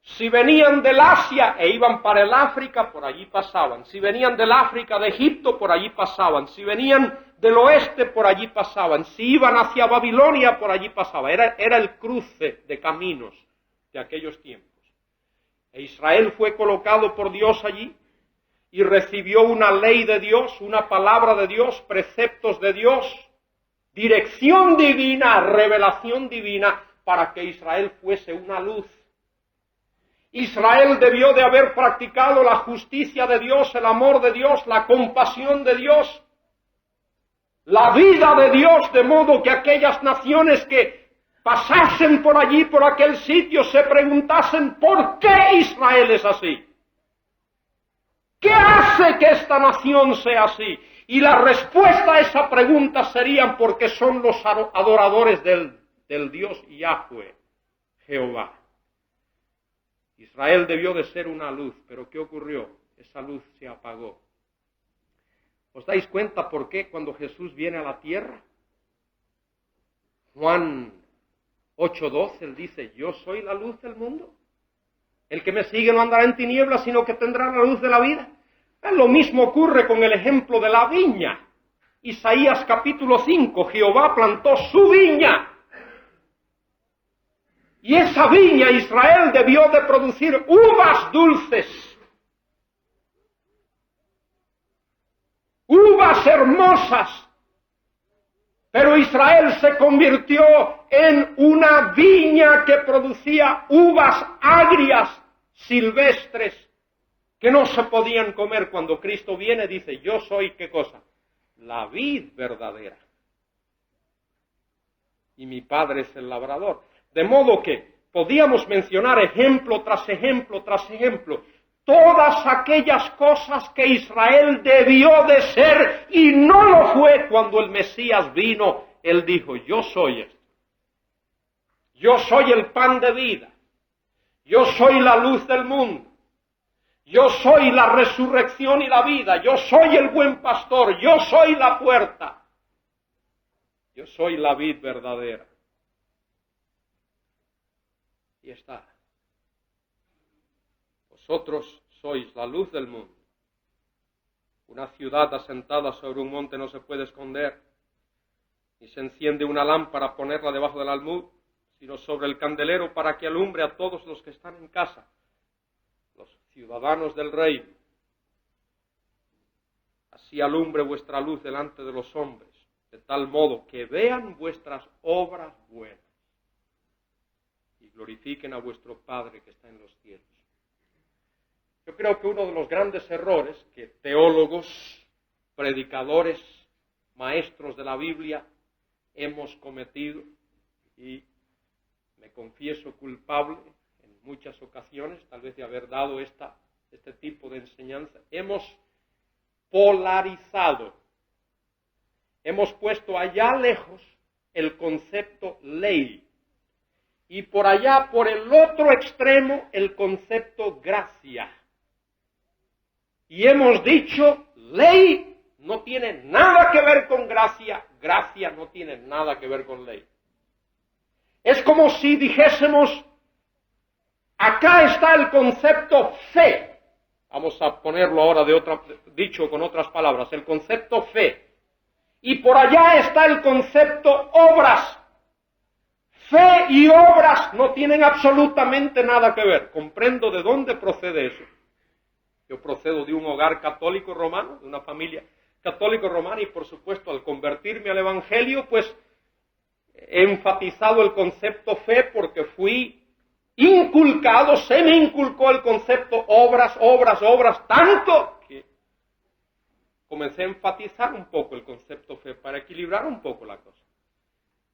Si venían del Asia e iban para el África, por allí pasaban. Si venían del África de Egipto, por allí pasaban. Si venían del oeste, por allí pasaban. Si iban hacia Babilonia, por allí pasaban. Era el cruce de caminos de aquellos tiempos. E Israel fue colocado por Dios allí y recibió una ley de Dios, una palabra de Dios, preceptos de Dios, dirección divina, revelación divina, para que Israel fuese una luz. Israel debió de haber practicado la justicia de Dios, el amor de Dios, la compasión de Dios, la vida de Dios, de modo que aquellas naciones que pasasen por allí, por aquel sitio, se preguntasen ¿por qué Israel es así? ¿Qué hace que esta nación sea así? Y la respuesta a esa pregunta sería porque son los adoradores del Dios Yahweh, Jehová. Israel debió de ser una luz, pero ¿qué ocurrió? Esa luz se apagó. ¿Os dais cuenta por qué cuando Jesús viene a la tierra? Juan 8:12, él dice, yo soy la luz del mundo. El que me sigue no andará en tinieblas, sino que tendrá la luz de la vida. Lo mismo ocurre con el ejemplo de la viña. Isaías capítulo 5, Jehová plantó su viña. Y esa viña, Israel, debió de producir uvas dulces, uvas hermosas. Pero Israel se convirtió en una viña que producía uvas agrias, silvestres, que no se podían comer. Cuando Cristo viene, dice, yo soy, ¿qué cosa? La vid verdadera. Y mi Padre es el labrador. De modo que podíamos mencionar ejemplo tras ejemplo tras ejemplo, todas aquellas cosas que Israel debió de ser y no lo fue cuando el Mesías vino. Él dijo, yo soy esto. Yo soy el pan de vida. Yo soy la luz del mundo. Yo soy la resurrección y la vida. Yo soy el buen pastor. Yo soy la puerta. Yo soy la vid verdadera. Y está. Vosotros sois la luz del mundo. Una ciudad asentada sobre un monte no se puede esconder, ni se enciende una lámpara a ponerla debajo del almud, sino sobre el candelero para que alumbre a todos los que están en casa, los ciudadanos del reino. Así alumbre vuestra luz delante de los hombres, de tal modo que vean vuestras obras buenas y glorifiquen a vuestro Padre que está en los cielos. Yo creo que uno de los grandes errores que teólogos, predicadores, maestros de la Biblia hemos cometido, y me confieso culpable en muchas ocasiones, tal vez de haber dado este tipo de enseñanza, hemos polarizado. Hemos puesto allá lejos el concepto ley y por allá, por el otro extremo, el concepto gracia. Y hemos dicho, ley no tiene nada que ver con gracia, gracia no tiene nada que ver con ley. Es como si dijésemos, acá está el concepto fe. Vamos a ponerlo ahora dicho con otras palabras, el concepto fe. Y por allá está el concepto obras. Fe y obras no tienen absolutamente nada que ver. Comprendo de dónde procede eso. Yo procedo de un hogar católico romano, de una familia católico romana, y por supuesto al convertirme al Evangelio, pues he enfatizado el concepto fe porque fui inculcado, se me inculcó el concepto obras, tanto que comencé a enfatizar un poco el concepto fe para equilibrar un poco la cosa.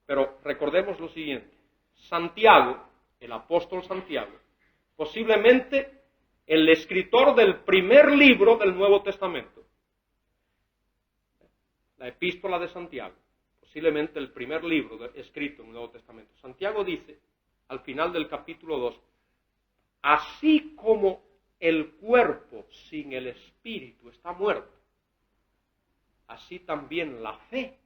Pero recordemos lo siguiente, Santiago, el apóstol Santiago, posiblemente el escritor del primer libro del Nuevo Testamento, la epístola de Santiago, posiblemente el primer libro escrito en el Nuevo Testamento. Santiago dice, al final del capítulo 2, así como el cuerpo sin el espíritu está muerto, así también la fe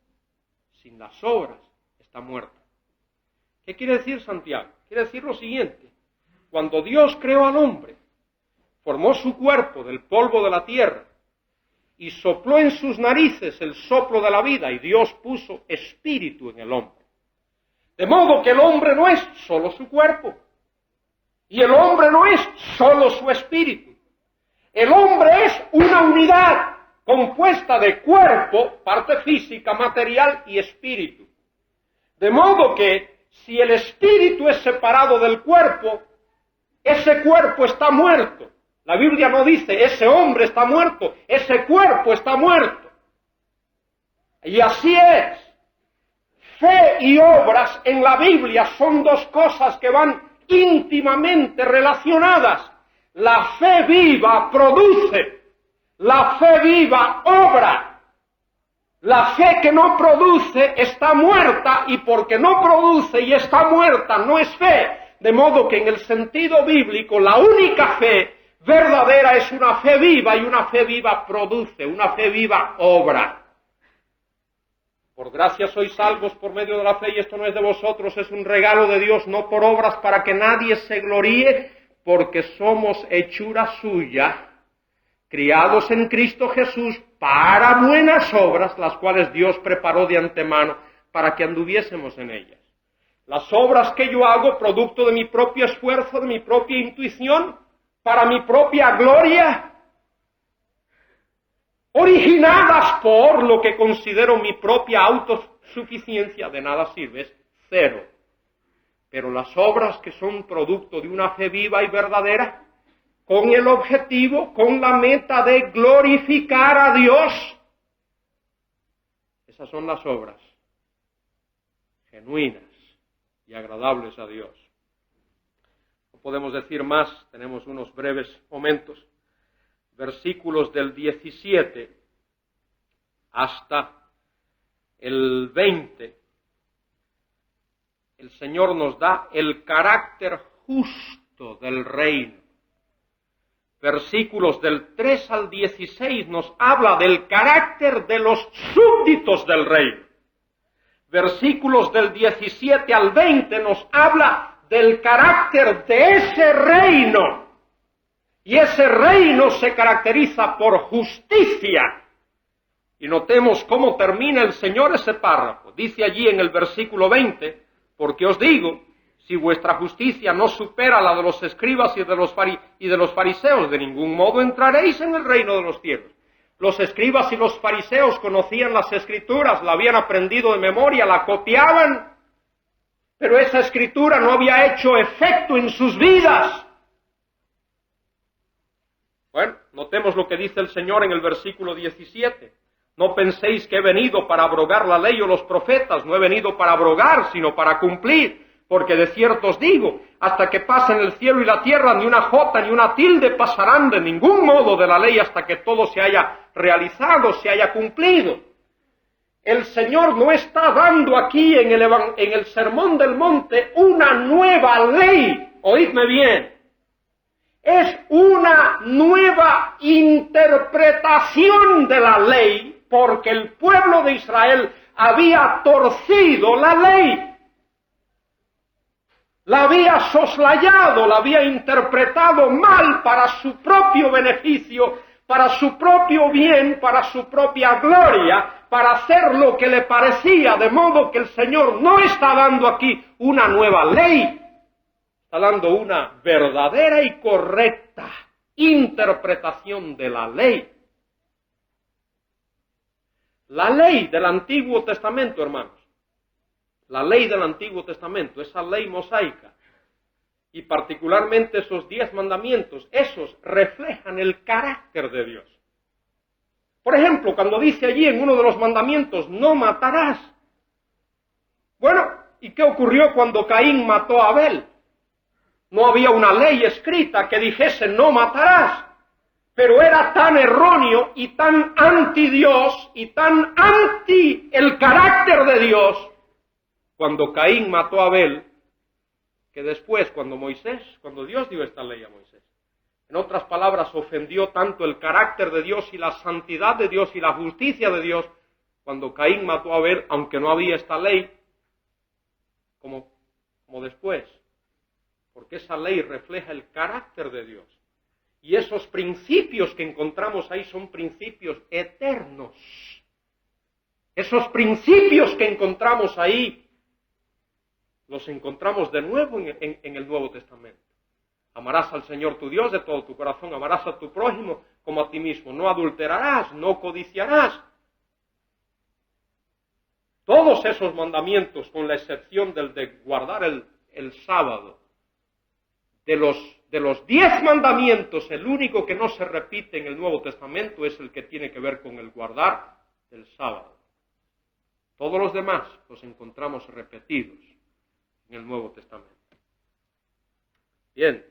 sin las obras está muerta. ¿Qué quiere decir Santiago? Quiere decir lo siguiente, cuando Dios creó al hombre, formó su cuerpo del polvo de la tierra y sopló en sus narices el soplo de la vida y Dios puso espíritu en el hombre. De modo que el hombre no es solo su cuerpo y el hombre no es solo su espíritu. El hombre es una unidad compuesta de cuerpo, parte física, material y espíritu. De modo que si el espíritu es separado del cuerpo, ese cuerpo está muerto. La Biblia no dice, ese hombre está muerto, ese cuerpo está muerto. Y así es. Fe y obras en la Biblia son dos cosas que van íntimamente relacionadas. La fe viva produce, la fe viva obra. La fe que no produce está muerta, y porque no produce y está muerta no es fe. De modo que en el sentido bíblico la única fe verdadera es una fe viva, y una fe viva produce, una fe viva obra. Por gracia sois salvos por medio de la fe, y esto no es de vosotros, es un regalo de Dios, no por obras para que nadie se gloríe, porque somos hechura suya, criados en Cristo Jesús para buenas obras, las cuales Dios preparó de antemano para que anduviésemos en ellas. Las obras que yo hago, producto de mi propio esfuerzo, de mi propia intuición, para mi propia gloria, originadas por lo que considero mi propia autosuficiencia, de nada sirve, es cero. Pero las obras que son producto de una fe viva y verdadera, con el objetivo, con la meta de glorificar a Dios, esas son las obras genuinas y agradables a Dios. No podemos decir más, tenemos unos breves momentos. Versículos del 17 hasta el 20, el Señor nos da el carácter justo del reino. Versículos del 3 al 16 nos habla del carácter de los súbditos del reino. Versículos del 17 al 20 nos habla del carácter de ese reino Y ese reino se caracteriza por justicia. Y notemos cómo termina el Señor ese párrafo. Dice allí en el versículo 20, porque os digo, si vuestra justicia no supera la de los escribas y de los fariseos, de ningún modo entraréis en el reino de los cielos. Los escribas y los fariseos conocían las Escrituras, la habían aprendido de memoria, la copiaban, pero esa Escritura no había hecho efecto en sus vidas. Bueno, notemos lo que dice el Señor en el versículo 17. No penséis que he venido para abrogar la ley o los profetas, no he venido para abrogar, sino para cumplir. Porque de cierto os digo, hasta que pasen el cielo y la tierra, ni una jota ni una tilde pasarán de ningún modo de la ley hasta que todo se haya realizado, se haya cumplido. El Señor no está dando aquí en el Sermón del Monte una nueva ley, oídme bien, es una nueva interpretación de la ley, porque el pueblo de Israel había torcido la ley. La había soslayado, la había interpretado mal para su propio beneficio, para su propio bien, para su propia gloria, para hacer lo que le parecía, de modo que el Señor no está dando aquí una nueva ley, está dando una verdadera y correcta interpretación de la ley. La ley del Antiguo Testamento, hermanos, la ley del Antiguo Testamento, esa ley mosaica, y particularmente esos 10 mandamientos, esos reflejan el carácter de Dios. Por ejemplo, cuando dice allí en uno de los mandamientos, no matarás. Bueno, ¿y qué ocurrió cuando Caín mató a Abel? No había una ley escrita que dijese no matarás, pero era tan erróneo y tan anti Dios y tan anti el carácter de Dios, cuando Caín mató a Abel, que después cuando Dios dio esta ley a Moisés, en otras palabras, ofendió tanto el carácter de Dios y la santidad de Dios y la justicia de Dios, cuando Caín mató a Abel, aunque no había esta ley, como después, porque esa ley refleja el carácter de Dios. Y esos principios que encontramos ahí son principios eternos. Esos principios que encontramos ahí los encontramos de nuevo en el Nuevo Testamento. Amarás al Señor tu Dios de todo tu corazón, amarás a tu prójimo como a ti mismo, no adulterarás, no codiciarás. Todos esos mandamientos, con la excepción del de guardar el sábado, de los 10 mandamientos, el único que no se repite en el Nuevo Testamento es el que tiene que ver con el guardar el sábado. Todos los demás los encontramos repetidos en el Nuevo Testamento. Bien.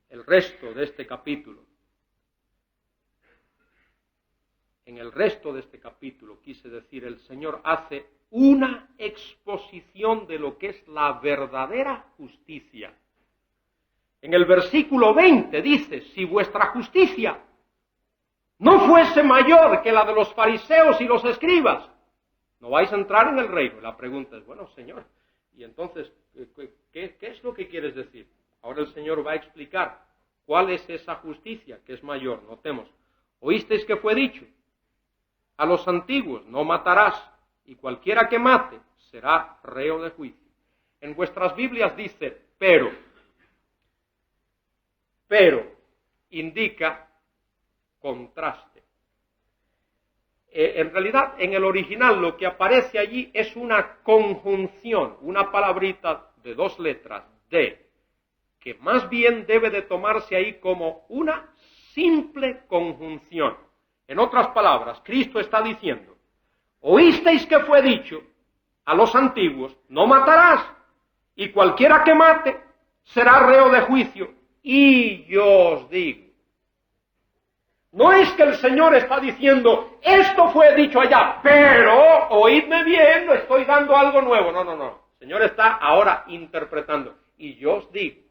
El resto de este capítulo. En el resto de este capítulo, quise decir, el Señor hace una exposición de lo que es la verdadera justicia. En el versículo 20 dice, si vuestra justicia no fuese mayor que la de los fariseos y los escribas, no vais a entrar en el reino. La pregunta es, bueno, Señor, y entonces, ¿qué es lo que quieres decir? Ahora el Señor va a explicar cuál es esa justicia que es mayor. Notemos, oísteis que fue dicho a los antiguos, no matarás, y cualquiera que mate será reo de juicio. En vuestras Biblias dice, pero indica contraste. En realidad, en el original lo que aparece allí es una conjunción, una palabrita de 2 letras, de, que más bien debe de tomarse ahí como una simple conjunción. En otras palabras, Cristo está diciendo, oísteis que fue dicho a los antiguos, no matarás, y cualquiera que mate será reo de juicio. Y yo os digo, no es que el Señor está diciendo, esto fue dicho allá, pero, oídme bien, no estoy dando algo nuevo. No. El Señor está ahora interpretando. Y yo os digo,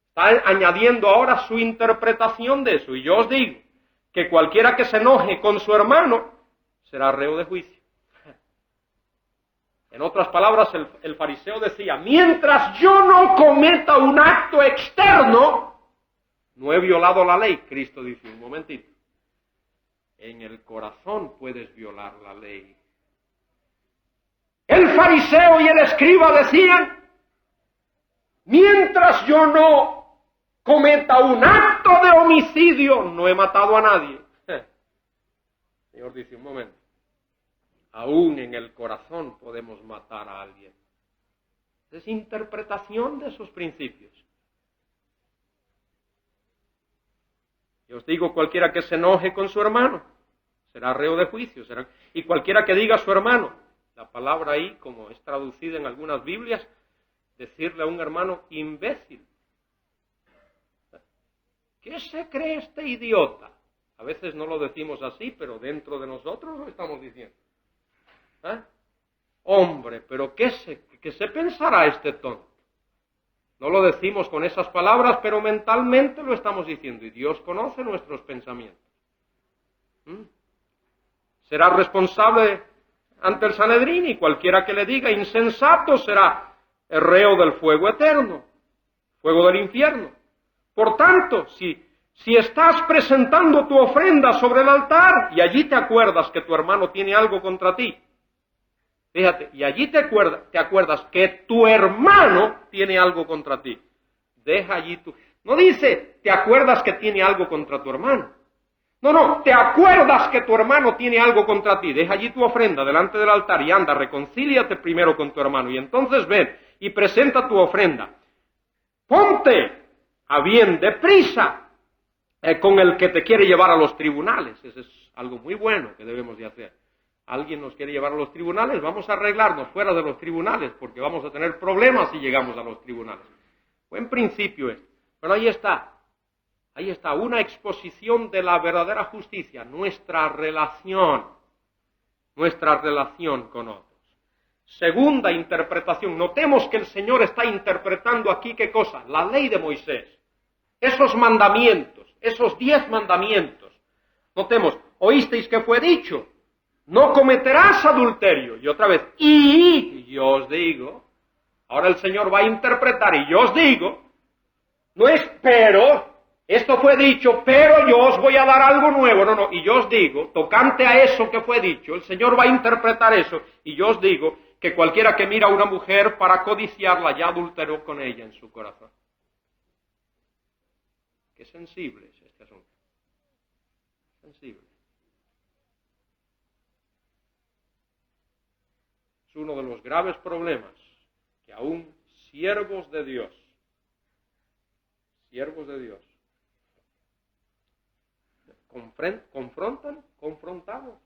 está añadiendo ahora su interpretación de eso. Y yo os digo, que cualquiera que se enoje con su hermano será reo de juicio. En otras palabras, el fariseo decía, mientras yo no cometa un acto externo, no he violado la ley. Cristo dice, un momentito, en el corazón puedes violar la ley. El fariseo y el escriba decían, mientras yo no cometa un acto de homicidio, no he matado a nadie. El Señor dice, un momento, aún en el corazón podemos matar a alguien. Es interpretación de esos principios. Yo os digo, cualquiera que se enoje con su hermano será reo de juicio. Y cualquiera que diga a su hermano, la palabra ahí, como es traducida en algunas Biblias, decirle a un hermano imbécil. ¿Qué se cree este idiota? A veces no lo decimos así, pero dentro de nosotros lo estamos diciendo. Hombre, pero ¿qué se pensará este tonto? No lo decimos con esas palabras, pero mentalmente lo estamos diciendo, y Dios conoce nuestros pensamientos. Será responsable ante el Sanedrín, y cualquiera que le diga insensato será el reo del fuego eterno, fuego del infierno. Por tanto, si estás presentando tu ofrenda sobre el altar y allí te acuerdas que tu hermano tiene algo contra ti, fíjate, y allí te acuerdas que tu hermano tiene algo contra ti, deja allí tu... No dice, te acuerdas que tiene algo contra tu hermano. No, te acuerdas que tu hermano tiene algo contra ti, deja allí tu ofrenda delante del altar y anda, reconcíliate primero con tu hermano, y entonces ven y presenta tu ofrenda. Ponte a bien deprisa con el que te quiere llevar a los tribunales. Eso es algo muy bueno que debemos de hacer. Alguien nos quiere llevar a los tribunales, vamos a arreglarnos fuera de los tribunales, porque vamos a tener problemas si llegamos a los tribunales. Buen principio esto. Pero ahí está, una exposición de la verdadera justicia, nuestra relación con otros. Segunda interpretación, notemos que el Señor está interpretando aquí, ¿qué cosa? La ley de Moisés, esos mandamientos, esos 10 mandamientos. Notemos, oísteis que fue dicho, no cometerás adulterio. Y otra vez, y yo os digo, ahora el Señor va a interpretar, y yo os digo, no es pero, esto fue dicho, pero yo os voy a dar algo nuevo. No, y yo os digo, tocante a eso que fue dicho, el Señor va a interpretar eso, y yo os digo que cualquiera que mira a una mujer para codiciarla ya adulteró con ella en su corazón. Qué sensible es este asunto. Sensible. Es uno de los graves problemas que aún siervos de Dios, confrontamos.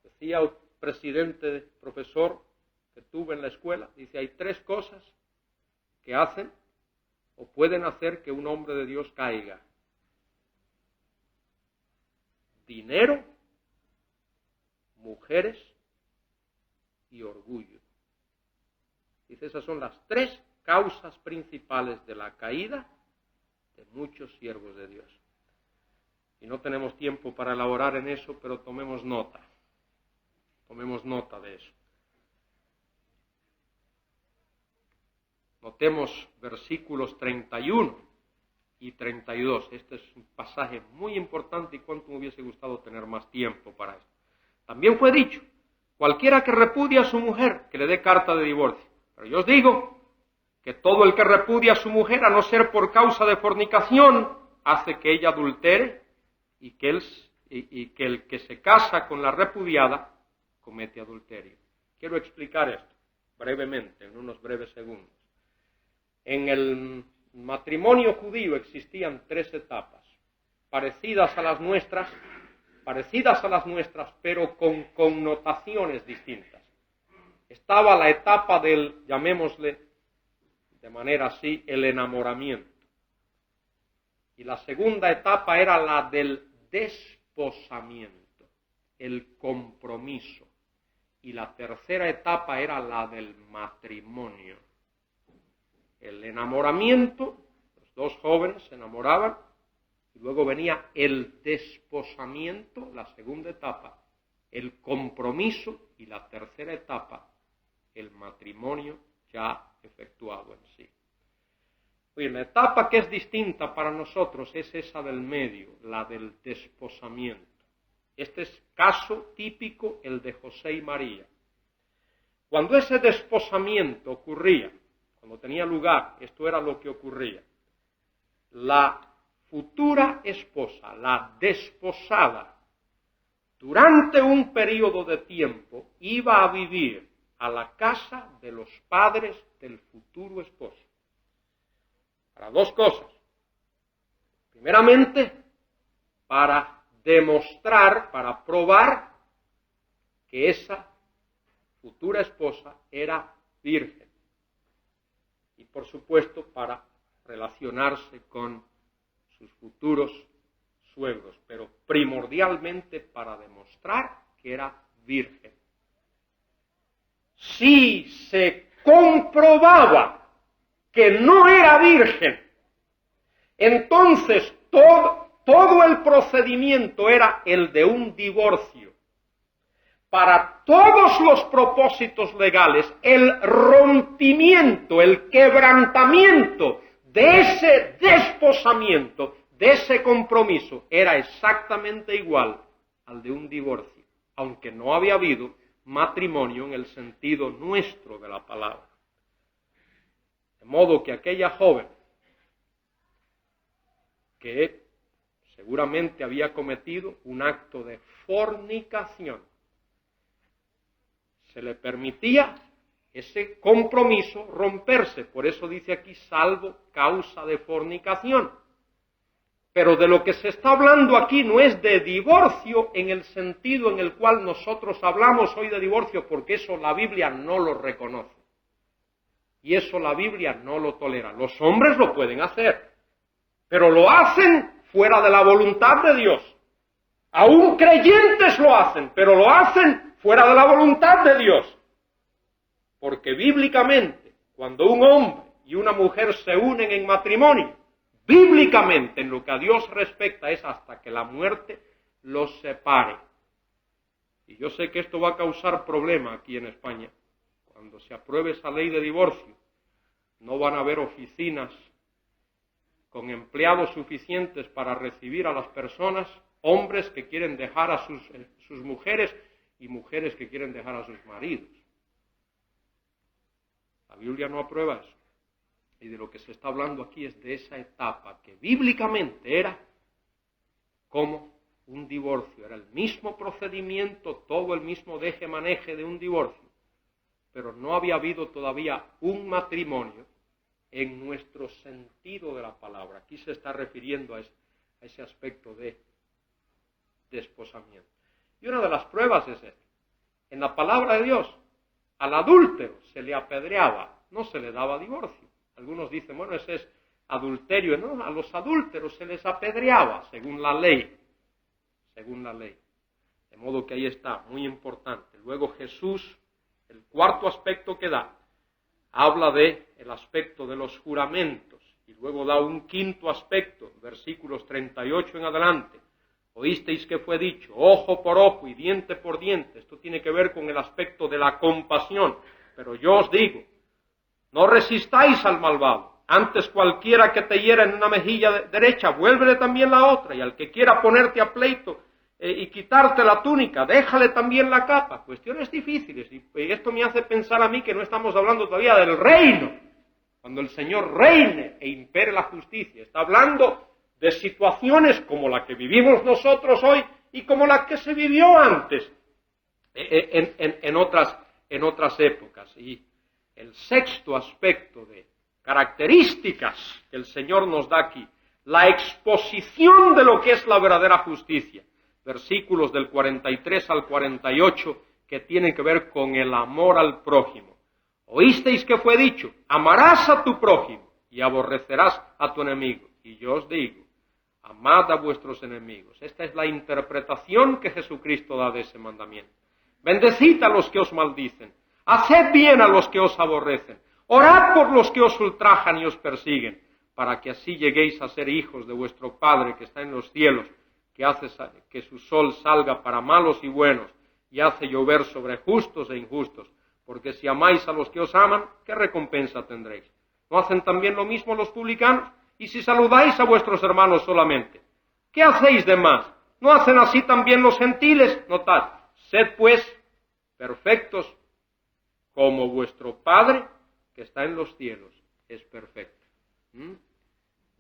Decía el presidente, profesor que tuve en la escuela, dice, hay 3 cosas que hacen o pueden hacer que un hombre de Dios caiga: dinero, mujeres y orgullo. Dice, esas son las 3 causas principales de la caída de muchos siervos de Dios. Y no tenemos tiempo para elaborar en eso, pero tomemos nota de eso. Notemos versículos 31 y 32. Este es un pasaje muy importante y cuánto me hubiese gustado tener más tiempo para esto. También fue dicho, cualquiera que repudia a su mujer, que le dé carta de divorcio. Pero yo os digo que todo el que repudia a su mujer, a no ser por causa de fornicación, hace que ella adultere, y que el que se casa con la repudiada comete adulterio. Quiero explicar esto brevemente, en unos breves segundos. En el matrimonio judío existían 3 etapas, parecidas a las nuestras, pero con connotaciones distintas. Estaba la etapa del, llamémosle de manera así, el enamoramiento. Y la segunda etapa era la del desposamiento, el compromiso. Y la tercera etapa era la del matrimonio. El enamoramiento, los 2 jóvenes se enamoraban, y luego venía el desposamiento, la segunda etapa, el compromiso, y la tercera etapa, el matrimonio ya efectuado en sí. Oye, la etapa que es distinta para nosotros es esa del medio, la del desposamiento. Este es caso típico, el de José y María. Cuando ese desposamiento ocurría, cuando tenía lugar, esto era lo que ocurría. La futura esposa, la desposada, durante un periodo de tiempo iba a vivir a la casa de los padres del futuro esposo. Para dos cosas. Primeramente, para demostrar, para probar que esa futura esposa era virgen. Y por supuesto, para relacionarse con sus futuros suegros, pero primordialmente para demostrar que era virgen. Si se comprobaba que no era virgen, entonces todo el procedimiento era el de un divorcio. Para todos los propósitos legales, el rompimiento, el quebrantamiento de ese desposamiento, de ese compromiso, era exactamente igual al de un divorcio, aunque no había habido matrimonio en el sentido nuestro de la palabra. De modo que aquella joven, que seguramente había cometido un acto de fornicación, se le permitía ese compromiso romperse. Por eso dice aquí, salvo causa de fornicación. Pero de lo que se está hablando aquí no es de divorcio en el sentido en el cual nosotros hablamos hoy de divorcio, porque eso la Biblia no lo reconoce. Y eso la Biblia no lo tolera. Los hombres lo pueden hacer, pero lo hacen fuera de la voluntad de Dios. Aún creyentes lo hacen, pero lo hacen fuera de la voluntad de Dios. Porque bíblicamente, cuando un hombre y una mujer se unen en matrimonio, bíblicamente, en lo que a Dios respecta, es hasta que la muerte los separe. Y yo sé que esto va a causar problema aquí en España. Cuando se apruebe esa ley de divorcio, no van a haber oficinas con empleados suficientes para recibir a las personas, hombres que quieren dejar a sus mujeres y mujeres que quieren dejar a sus maridos. La Biblia no aprueba eso. Y de lo que se está hablando aquí es de esa etapa que bíblicamente era como un divorcio. Era el mismo procedimiento, todo el mismo deje-maneje de un divorcio. Pero no había habido todavía un matrimonio en nuestro sentido de la palabra. Aquí se está refiriendo a ese aspecto de desposamiento. Y una de las pruebas es esta. En la palabra de Dios, al adúltero se le apedreaba, no se le daba divorcio. Algunos dicen, bueno, ese es adulterio. No, a los adúlteros se les apedreaba, según la ley. Según la ley. De modo que ahí está, muy importante. Luego Jesús, el cuarto aspecto que da, habla de el aspecto de los juramentos. Y luego da un quinto aspecto, versículos 38 en adelante. Oísteis que fue dicho, ojo por ojo y diente por diente. Esto tiene que ver con el aspecto de la compasión. Pero yo os digo, no resistáis al malvado. Antes cualquiera que te hiera en una mejilla derecha, vuélvele también la otra. Y al que quiera ponerte a pleito y quitarte la túnica, déjale también la capa. Cuestiones difíciles. Y esto me hace pensar a mí que no estamos hablando todavía del reino. Cuando el Señor reine e impere la justicia. Está hablando de situaciones como la que vivimos nosotros hoy y como la que se vivió antes en otras épocas. Y el sexto aspecto de características que el Señor nos da aquí, la exposición de lo que es la verdadera justicia, versículos del 43 al 48, que tienen que ver con el amor al prójimo. Oísteis que fue dicho, amarás a tu prójimo y aborrecerás a tu enemigo. Y yo os digo, amad a vuestros enemigos. Esta es la interpretación que Jesucristo da de ese mandamiento. Bendecid a los que os maldicen. Haced bien a los que os aborrecen. Orad por los que os ultrajan y os persiguen, para que así lleguéis a ser hijos de vuestro Padre que está en los cielos, que hace que su sol salga para malos y buenos, y hace llover sobre justos e injustos. Porque si amáis a los que os aman, ¿qué recompensa tendréis? ¿No hacen también lo mismo los publicanos? Y si saludáis a vuestros hermanos solamente, ¿qué hacéis de más? ¿No hacen así también los gentiles? Notad, sed pues perfectos como vuestro Padre que está en los cielos es perfecto.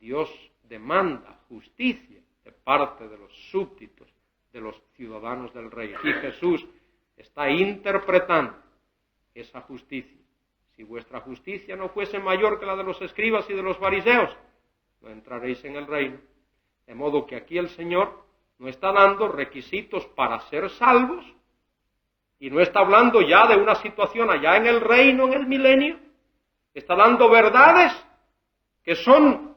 Dios demanda justicia de parte de los súbditos, de los ciudadanos del rey. Y Jesús está interpretando esa justicia. Si vuestra justicia no fuese mayor que la de los escribas y de los fariseos, no entraréis en el reino. De modo que aquí el Señor no está dando requisitos para ser salvos, y no está hablando ya de una situación allá en el reino, en el milenio. Está dando verdades que son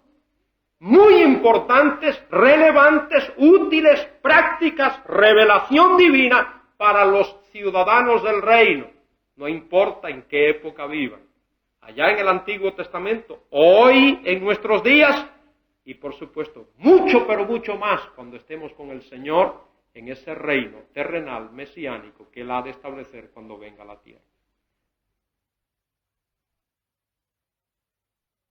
muy importantes, relevantes, útiles, prácticas, revelación divina para los ciudadanos del reino. No importa en qué época vivan. Allá en el Antiguo Testamento, hoy, en nuestros días, y por supuesto, mucho, pero mucho más cuando estemos con el Señor en ese reino terrenal, mesiánico, que Él ha de establecer cuando venga a la tierra.